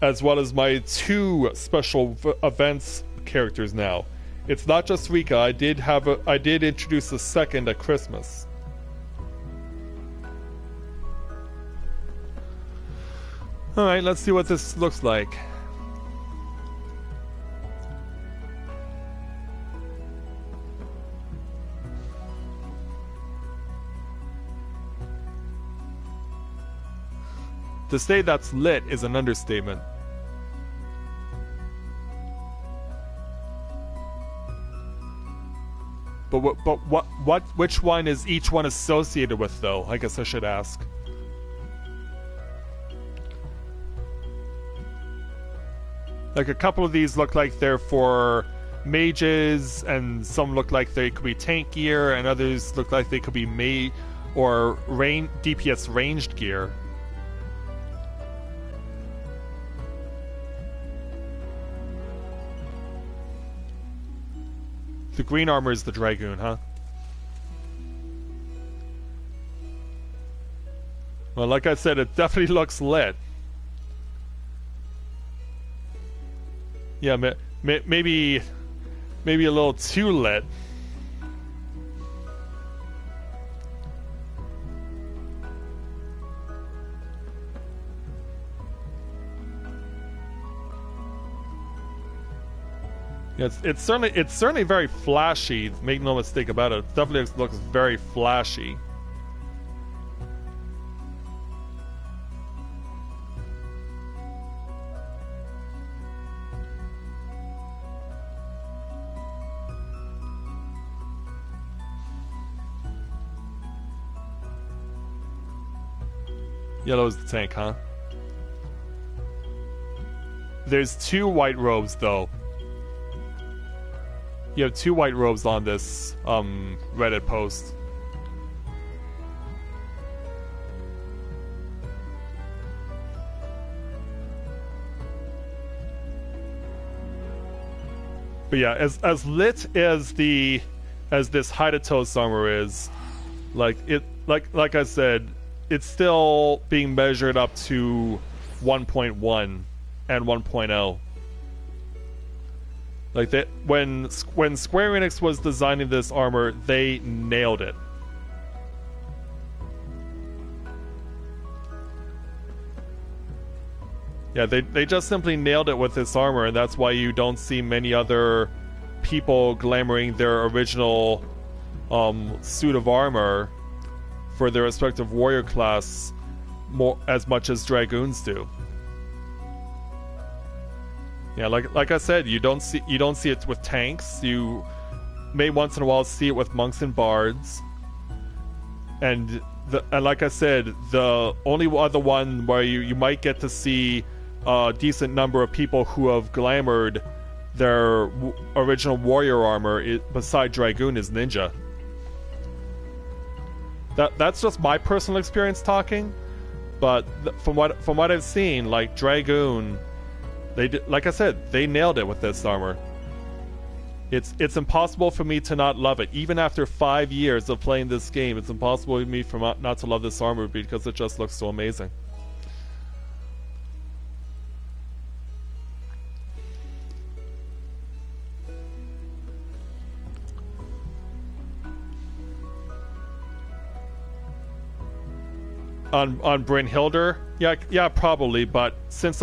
S1: as well as my two special events characters now. It's not just Rika. I did introduce a second at Christmas. Alright, let's see what this looks like. To say that's lit is an understatement. But which one is each one associated with, though? I guess I should ask. Like, a couple of these look like they're for mages, and some look like they could be tank gear, and others look like they could be DPS ranged gear. The green armor is the Dragoon, huh? Well, like I said, it definitely looks lit. Yeah, maybe a little too lit. Yeah, it's certainly very flashy. Make no mistake about it. It definitely looks very flashy. Yellow is the tank, huh? There's 2 white robes, though. You have 2 white robes on this Reddit post. But yeah, as lit as this Hydatos armor is, like I said, it's still being measured up to 1.1 and 1.0. Like that, when Square Enix was designing this armor, they nailed it. Yeah, they just simply nailed it with this armor, and that's why you don't see many other people glamoring their original suit of armor for their respective warrior class as much as Dragoons do. Yeah, like I said, you don't see it with tanks. You may once in a while see it with monks and bards. And like I said, the only other one where you might get to see a decent number of people who have glamored their original warrior armor beside Dragoon is Ninja. That's just my personal experience talking, but from what I've seen, like Dragoon, like I said, they nailed it with this armor. It's impossible for me to not love it. Even after 5 years of playing this game, it's impossible for me not to love this armor because it just looks so amazing. On Brynhildr? Yeah, probably, but since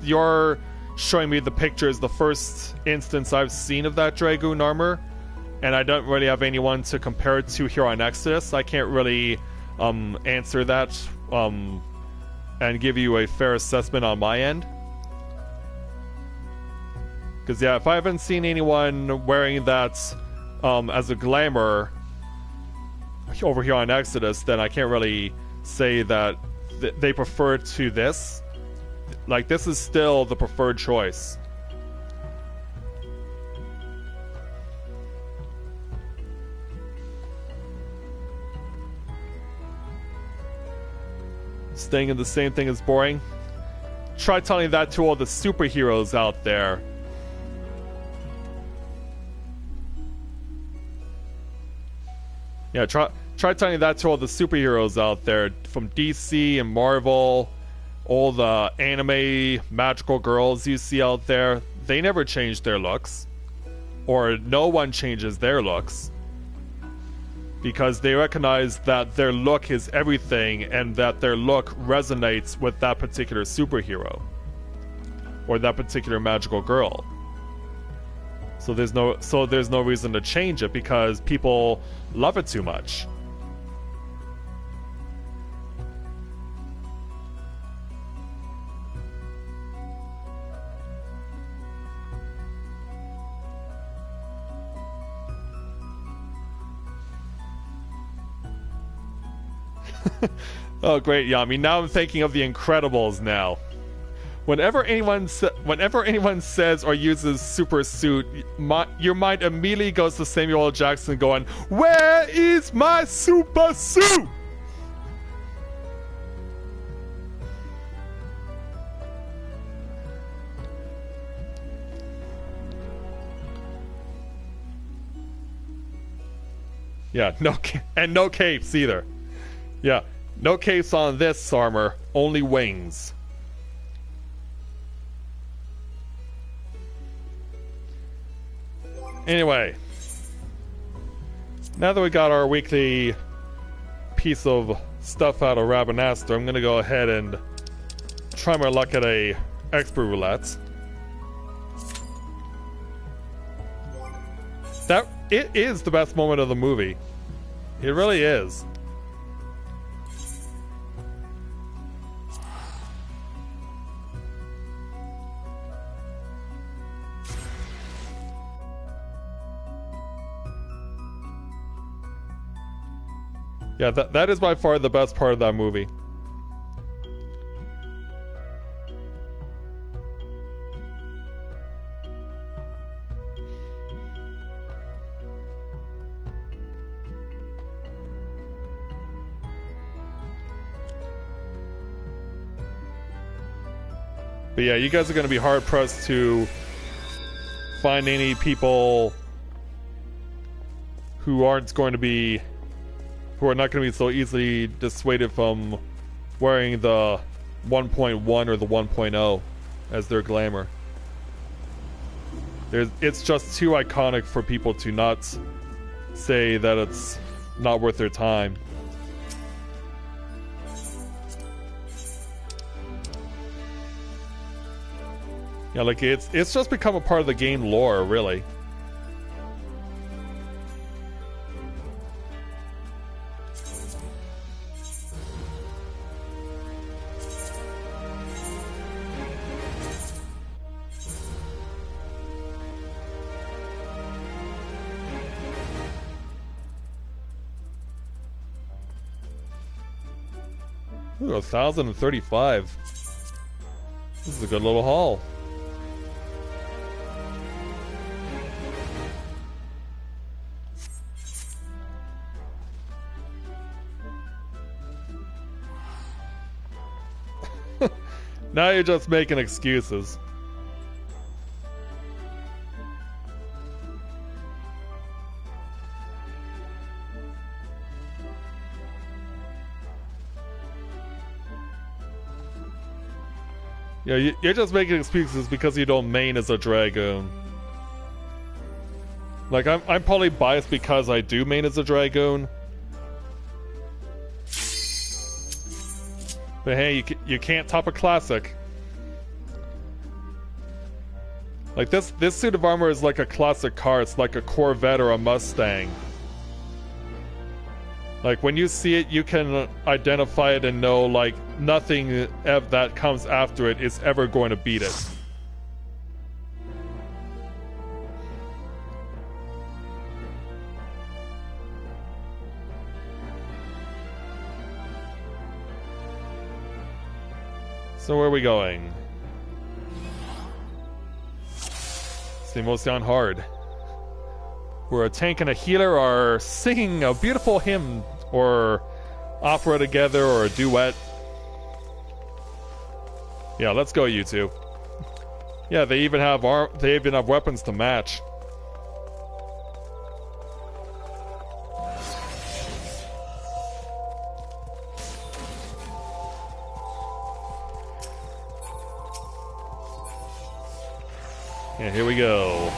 S1: you're showing me the pictures, the first instance I've seen of that Dragoon armor, and I don't really have anyone to compare it to here on Exodus, I can't really answer that and give you a fair assessment on my end. Because yeah, if I haven't seen anyone wearing that as a glamour over here on Exodus, then I can't really say that they prefer to this. Like, this is still the preferred choice. Staying in the same thing is boring. Try telling that to all the superheroes out there. Yeah, try telling that to all the superheroes out there from DC and Marvel, all the anime magical girls you see out there. They never change their looks, or no one changes their looks, because they recognize that their look is everything and that their look resonates with that particular superhero or that particular magical girl. So there's no reason to change it because people love it too much. Oh, great, Yami. Now I'm thinking of The Incredibles now. Whenever anyone says or uses super suit, your mind immediately goes to Samuel L. Jackson going, "Where is my super suit?" Yeah, no capes either. Yeah, no capes on this armor, only wings. Anyway, now that we got our weekly piece of stuff out of Rabanastre, I'm gonna go ahead and try my luck at a expert roulette. It is the best moment of the movie. It really is. Yeah, that is by far the best part of that movie. But yeah, you guys are going to be hard-pressed to find any people who are not going to be so easily dissuaded from wearing the 1.1 or the 1.0 as their glamour. It's just too iconic for people to not say that it's not worth their time. Yeah, like it's just become a part of the game lore, really. Ooh, 1,035. This is a good little haul. Now you're just making excuses. Yeah, you're just making excuses because you don't main as a Dragoon. Like, I'm probably biased because I do main as a Dragoon. But hey, you can't top a classic. Like, this suit of armor is like a classic car. It's like a Corvette or a Mustang. Like, when you see it, you can identify it and know, like, nothing that comes after it is ever going to beat it. So where are we going? Simosian Hard. Where a tank and a healer are singing a beautiful hymn or opera together or a duet. Yeah, let's go, you two. Yeah, they even have weapons to match. Yeah, here we go.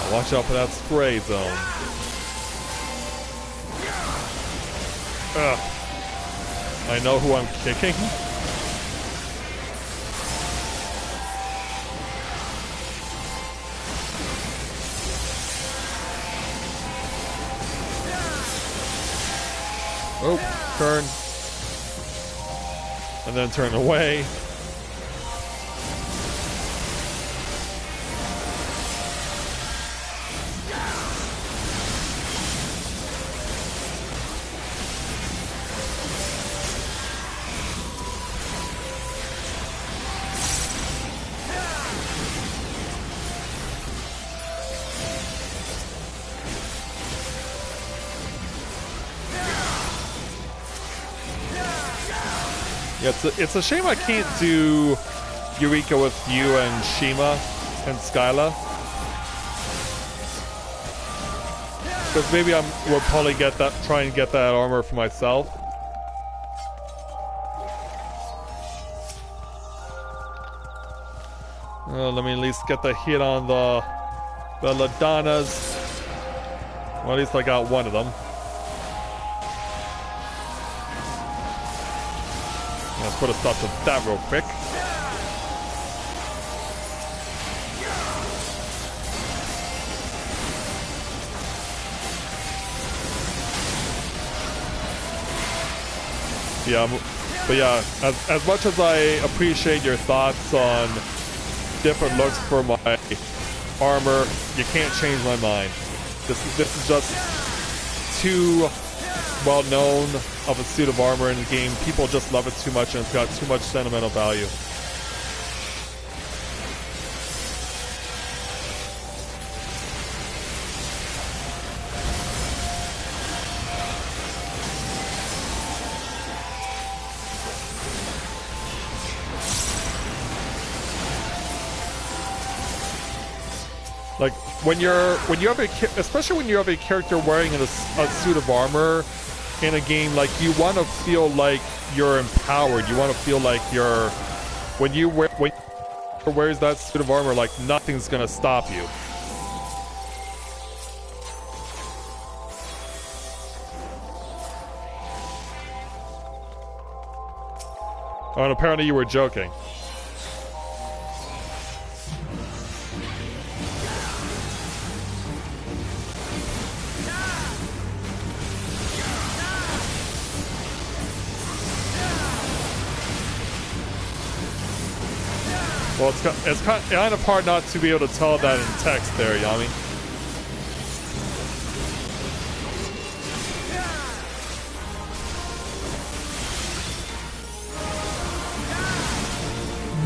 S1: Watch out for that spray zone. Ugh. I know who I'm kicking. Oh, turn. And then turn away. It's a shame I can't do Eureka with you and Shima and Skyla. Because maybe will probably try and get that armor for myself. Let me at least get the hit on the Ladanas. Well, at least I got one of them. Let's put a stop to that real quick. Yeah, but yeah, as much as I appreciate your thoughts on different looks for my armor, you can't change my mind. This is just too well known of a suit of armor in the game. People just love it too much, and it's got too much sentimental value. Like especially when you have a character wearing a suit of armor in a game, like you want to feel like you're empowered. You want to feel like when you wears that suit of armor, like nothing's gonna stop you. Oh, and apparently you were joking. Well, it's kind of hard not to be able to tell that in text there, Yami.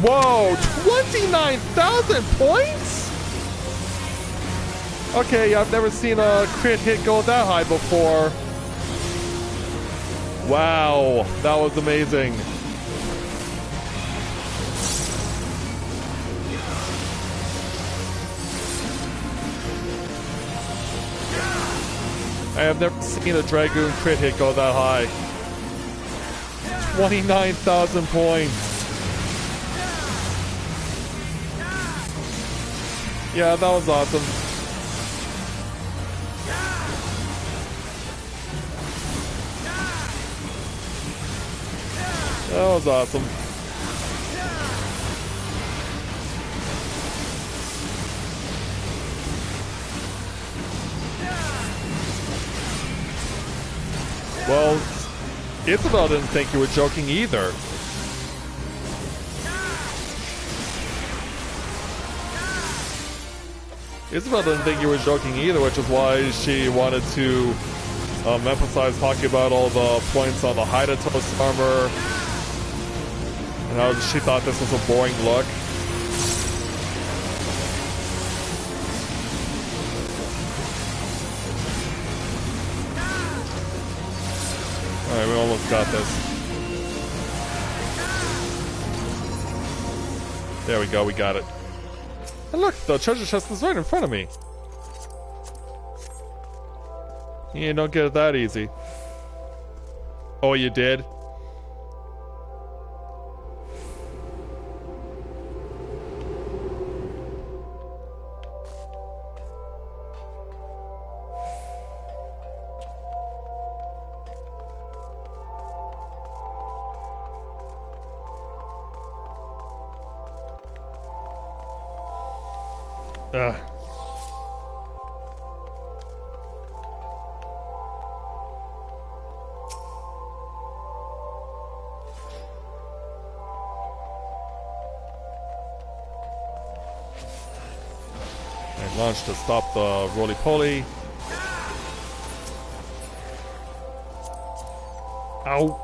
S1: Whoa, 29,000 points? Okay, I've never seen a crit hit go that high before. Wow, that was amazing. I have never seen a Dragoon crit hit go that high. 29,000 points. Yeah, that was awesome. That was awesome. Well, Isabel didn't think you were joking either. Isabel didn't think you were joking either, which is why she wanted to emphasize talking about all the points on the Hydatos armor and how she thought this was a boring look. Alright, we almost got this. There we go, we got it. And look, the treasure chest is right in front of me. You don't get it that easy. Oh, you did? Launch to stop the roly-poly. Ow.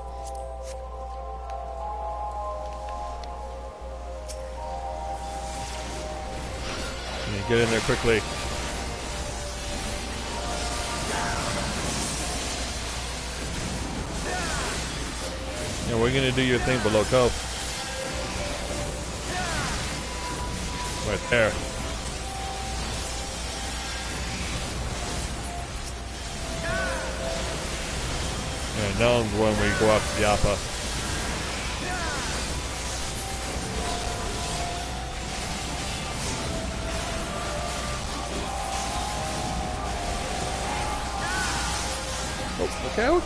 S1: Get in there quickly. And we're gonna do your thing below coast. Right there. And now is when we go after the Appa. Oh, look out!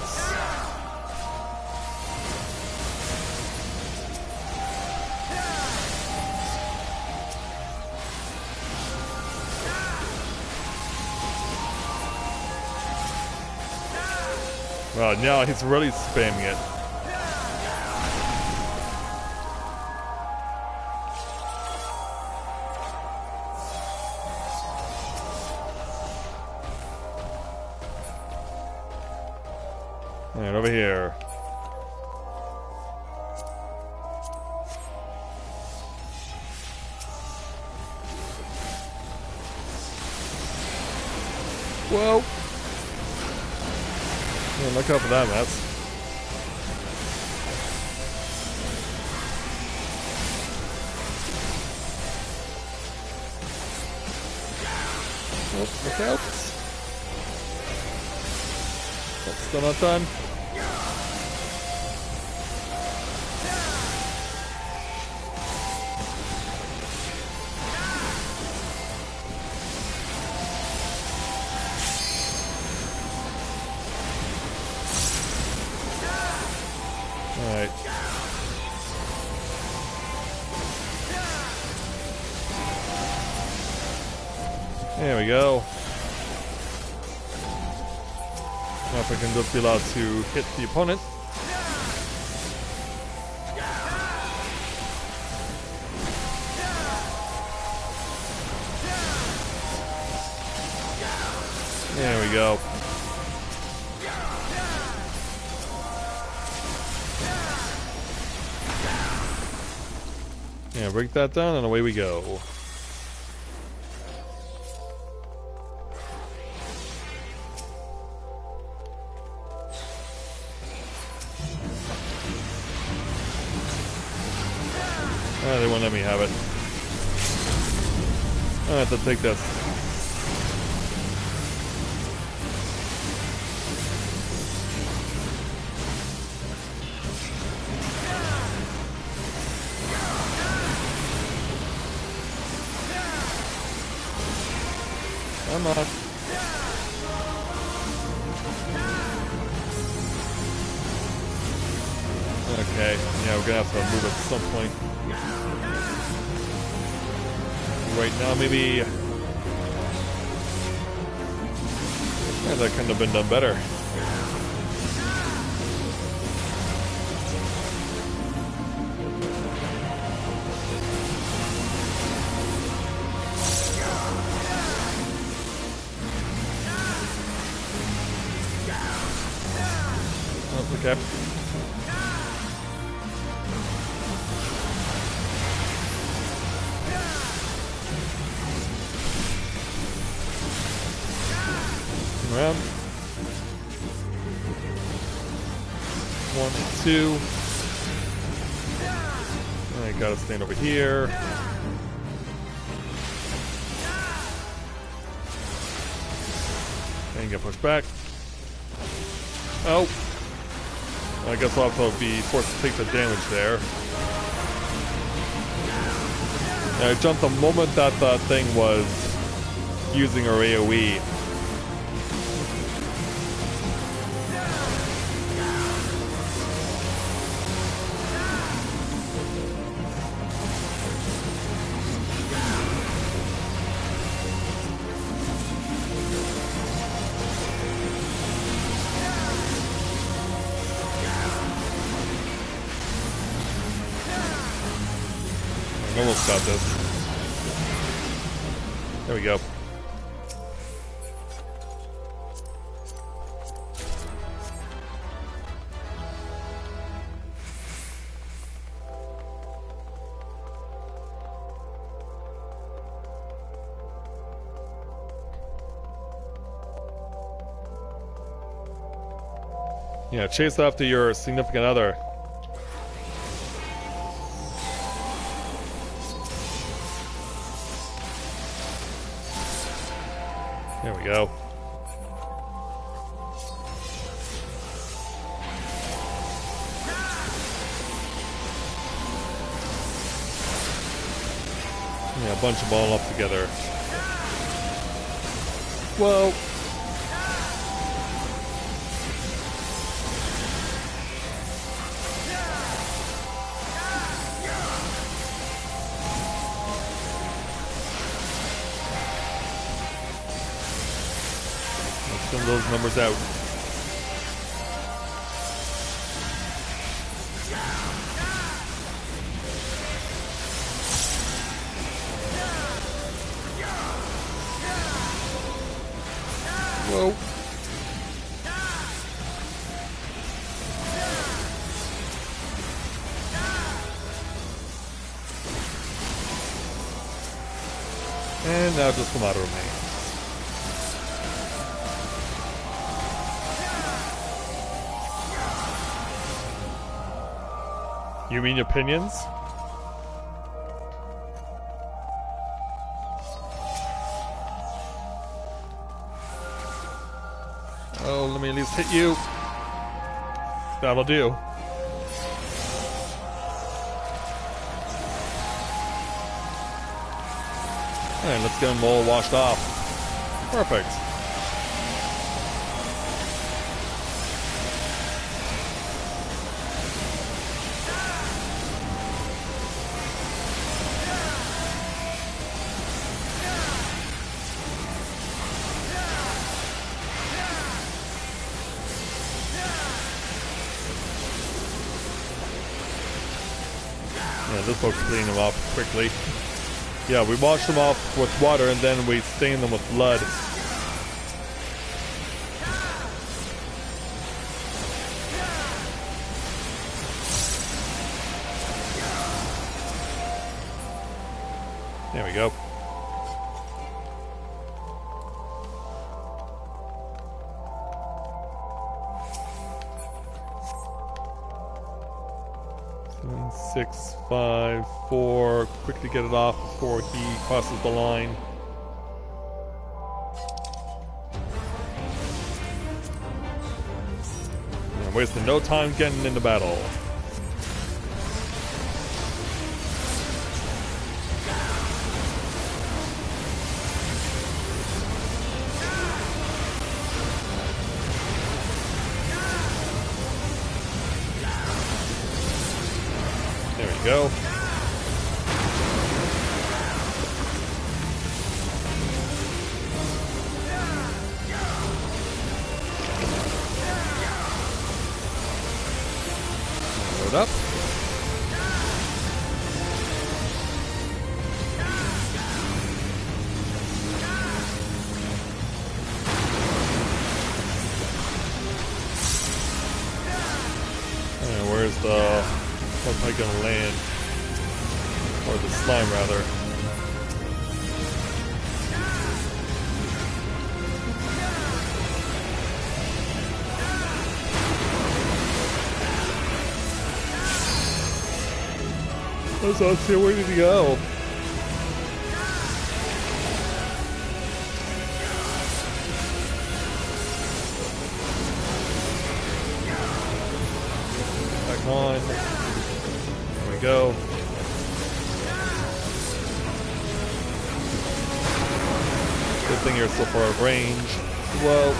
S1: Well, now he's really spamming it. And over here. Whoa. Yeah, look out for that mess. Oh, look out. That's still not done. Alright. There we go. Now if I can just be allowed to hit the opponent. There we go. Yeah, break that down and away we go. Ah, they won't let me have it. I have to take this. Come on. Okay, yeah, we're gonna have to move at some point. Right now, maybe... Yeah, that couldn't have been done better. Oh, okay. Around. 1, 2. I gotta stand over here. And get pushed back. Oh. I guess I'll have to be forced to take the damage there. And I jumped the moment that the thing was using her AoE. Almost got this. There we go. Yeah, chase after your significant other. There we go. Yeah, bunch them all up together. Whoa. Let's send those numbers out. Whoa. And now just come out of remains. You mean opinions? Oh, let me at least hit you. That'll do. Alright, let's get them all washed off. Perfect. Yeah, this folks clean them off quickly. Yeah, we wash them off with water and then we stain them with blood. There we go. Seven, 6, 5, 4. Quickly get it off before he crosses the line. And wasting no time getting into battle. Go. Load up. And where's the... What's I gonna land? Or the slime, rather. Let's see, where did he go? Back on. There we go. Good thing you're so far out of range. Whoa.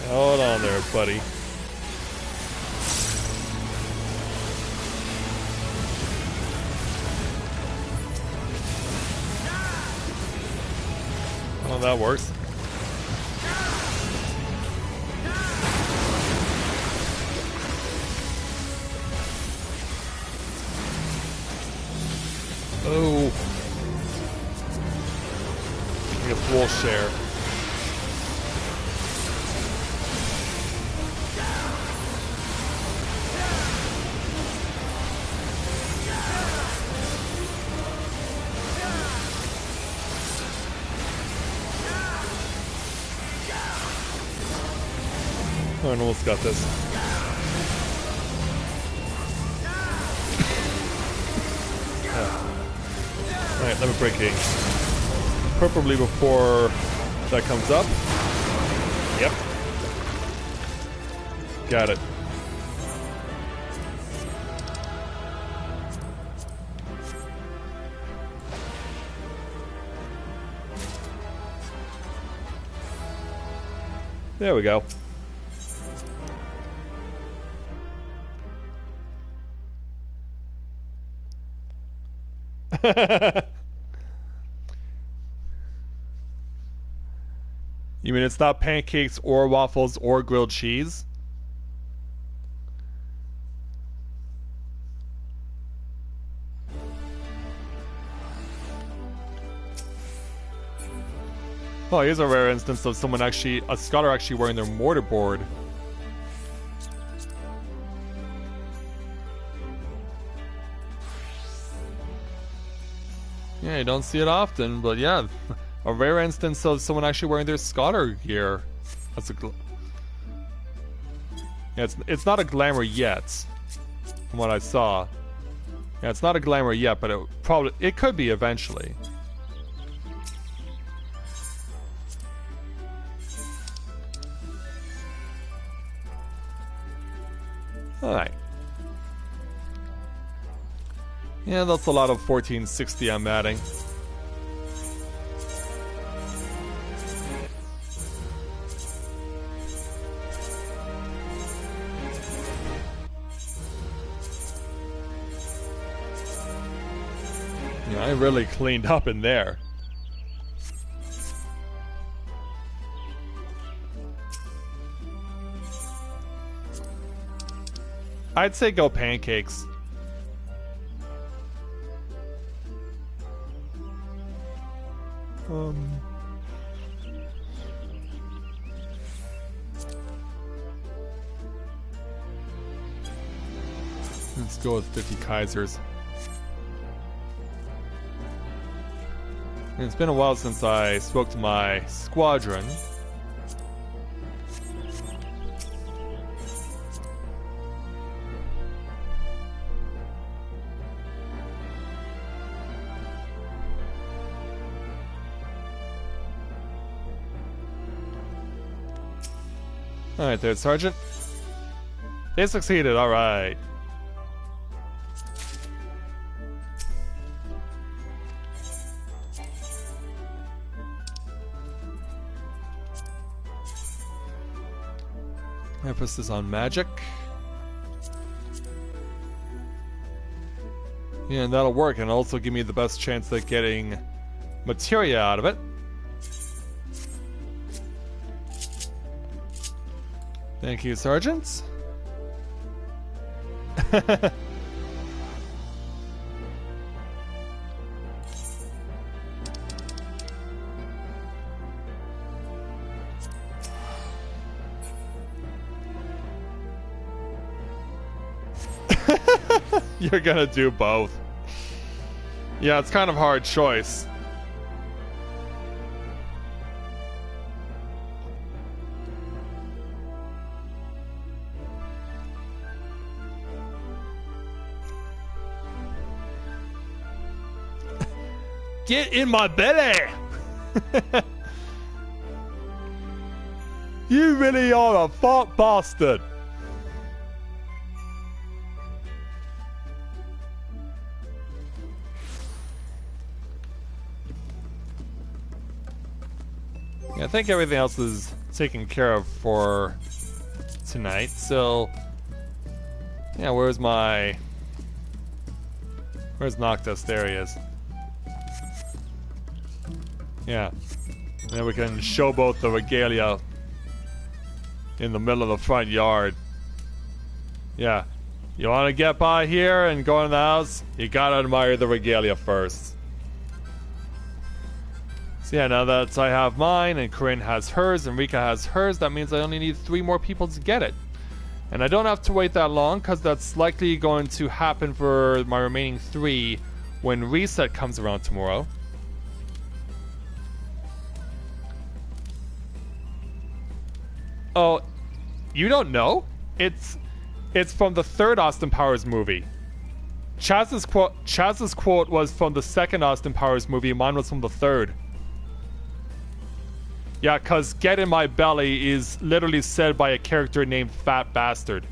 S1: Hold on there, buddy. Oh, that works. Oh. I guess we'll share. I almost got this. Alright, let me break in. Preferably before that comes up. Yep. Got it. There we go. You mean it's not pancakes or waffles or grilled cheese? Oh, here's a rare instance of someone actually, a scholar actually wearing their mortarboard. Yeah, you don't see it often, but yeah, a rare instance of someone actually wearing their scholar gear. That's a yeah, it's not a glamour yet, from what I saw. Yeah, it's not a glamour yet, but it could be eventually. Alright. Yeah, that's a lot of 1460 I'm adding. Yeah, I really cleaned up in there. I'd say go pancakes. Let's go with 50 Kaisers. It's been a while since I spoke to my squadron. Alright, there, Sergeant. They succeeded, alright. Emphasis on magic. Yeah, and that'll work, and also give me the best chance at getting Matthia out of it. Thank you, Sergeant. You're gonna do both. Yeah, it's kind of a hard choice. Get in my belly! You really are a fart bastard! Yeah, I think everything else is taken care of for tonight, so... Yeah, where's Noctis? There he is. Yeah. And then we can showboat the regalia in the middle of the front yard. Yeah. You want to get by here and go in the house? You gotta admire the regalia first. So yeah, now that I have mine and Corinne has hers and Rika has hers, that means I only need 3 more people to get it. And I don't have to wait that long, because that's likely going to happen for my remaining 3 when reset comes around tomorrow. Oh, You don't know? It's from the third Austin Powers movie. Chaz's quote was from the second Austin Powers movie. Mine was from the third. Yeah, because "get in my belly" is literally said by a character named Fat Bastard.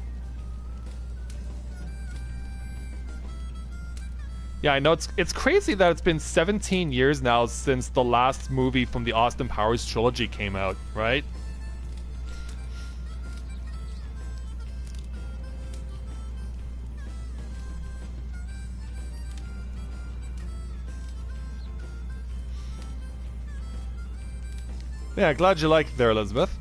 S1: Yeah, I know it's crazy that it's been 17 years now since the last movie from the Austin Powers trilogy came out, right? Yeah, glad you liked it there, Elizabeth.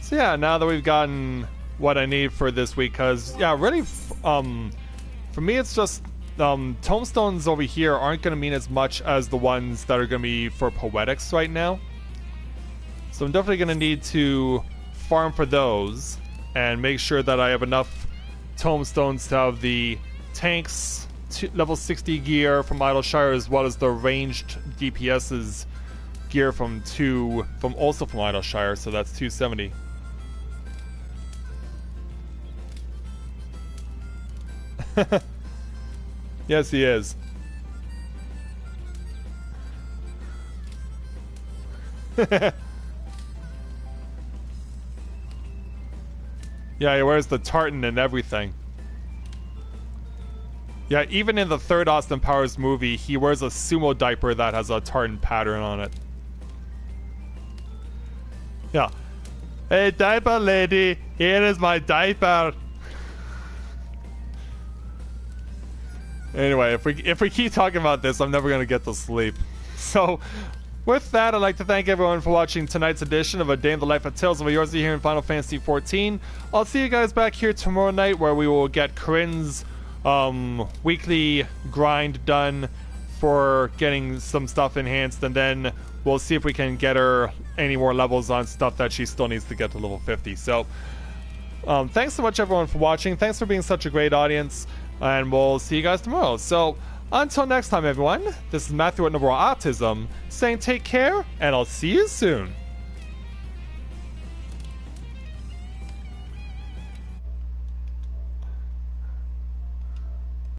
S1: So yeah, now that we've gotten what I need for this week, because, yeah, really, for me it's just, tomestones over here aren't going to mean as much as the ones that are going to be for poetics right now. So I'm definitely going to need to farm for those, and make sure that I have enough tomestones to have the tanks, level 60 gear from Idleshire, as well as the ranged DPS's gear from Idleshire, so that's 270. Yes, he is. Yeah, he wears the tartan and everything. Yeah, even in the third Austin Powers movie, he wears a sumo diaper that has a tartan pattern on it. Yeah. Hey, diaper lady, here is my diaper. Anyway, if we keep talking about this, I'm never gonna get to sleep. So, with that, I'd like to thank everyone for watching tonight's edition of A Day in the Life of Tales of Eorzea here in Final Fantasy XIV. I'll see you guys back here tomorrow night, where we will get Corinne's weekly grind done for getting some stuff enhanced, and then we'll see if we can get her any more levels on stuff that she still needs to get to level 50. So, thanks so much everyone for watching. Thanks for being such a great audience, and we'll see you guys tomorrow. So, until next time everyone, this is Matthia with Novaura Autism, saying take care, and I'll see you soon.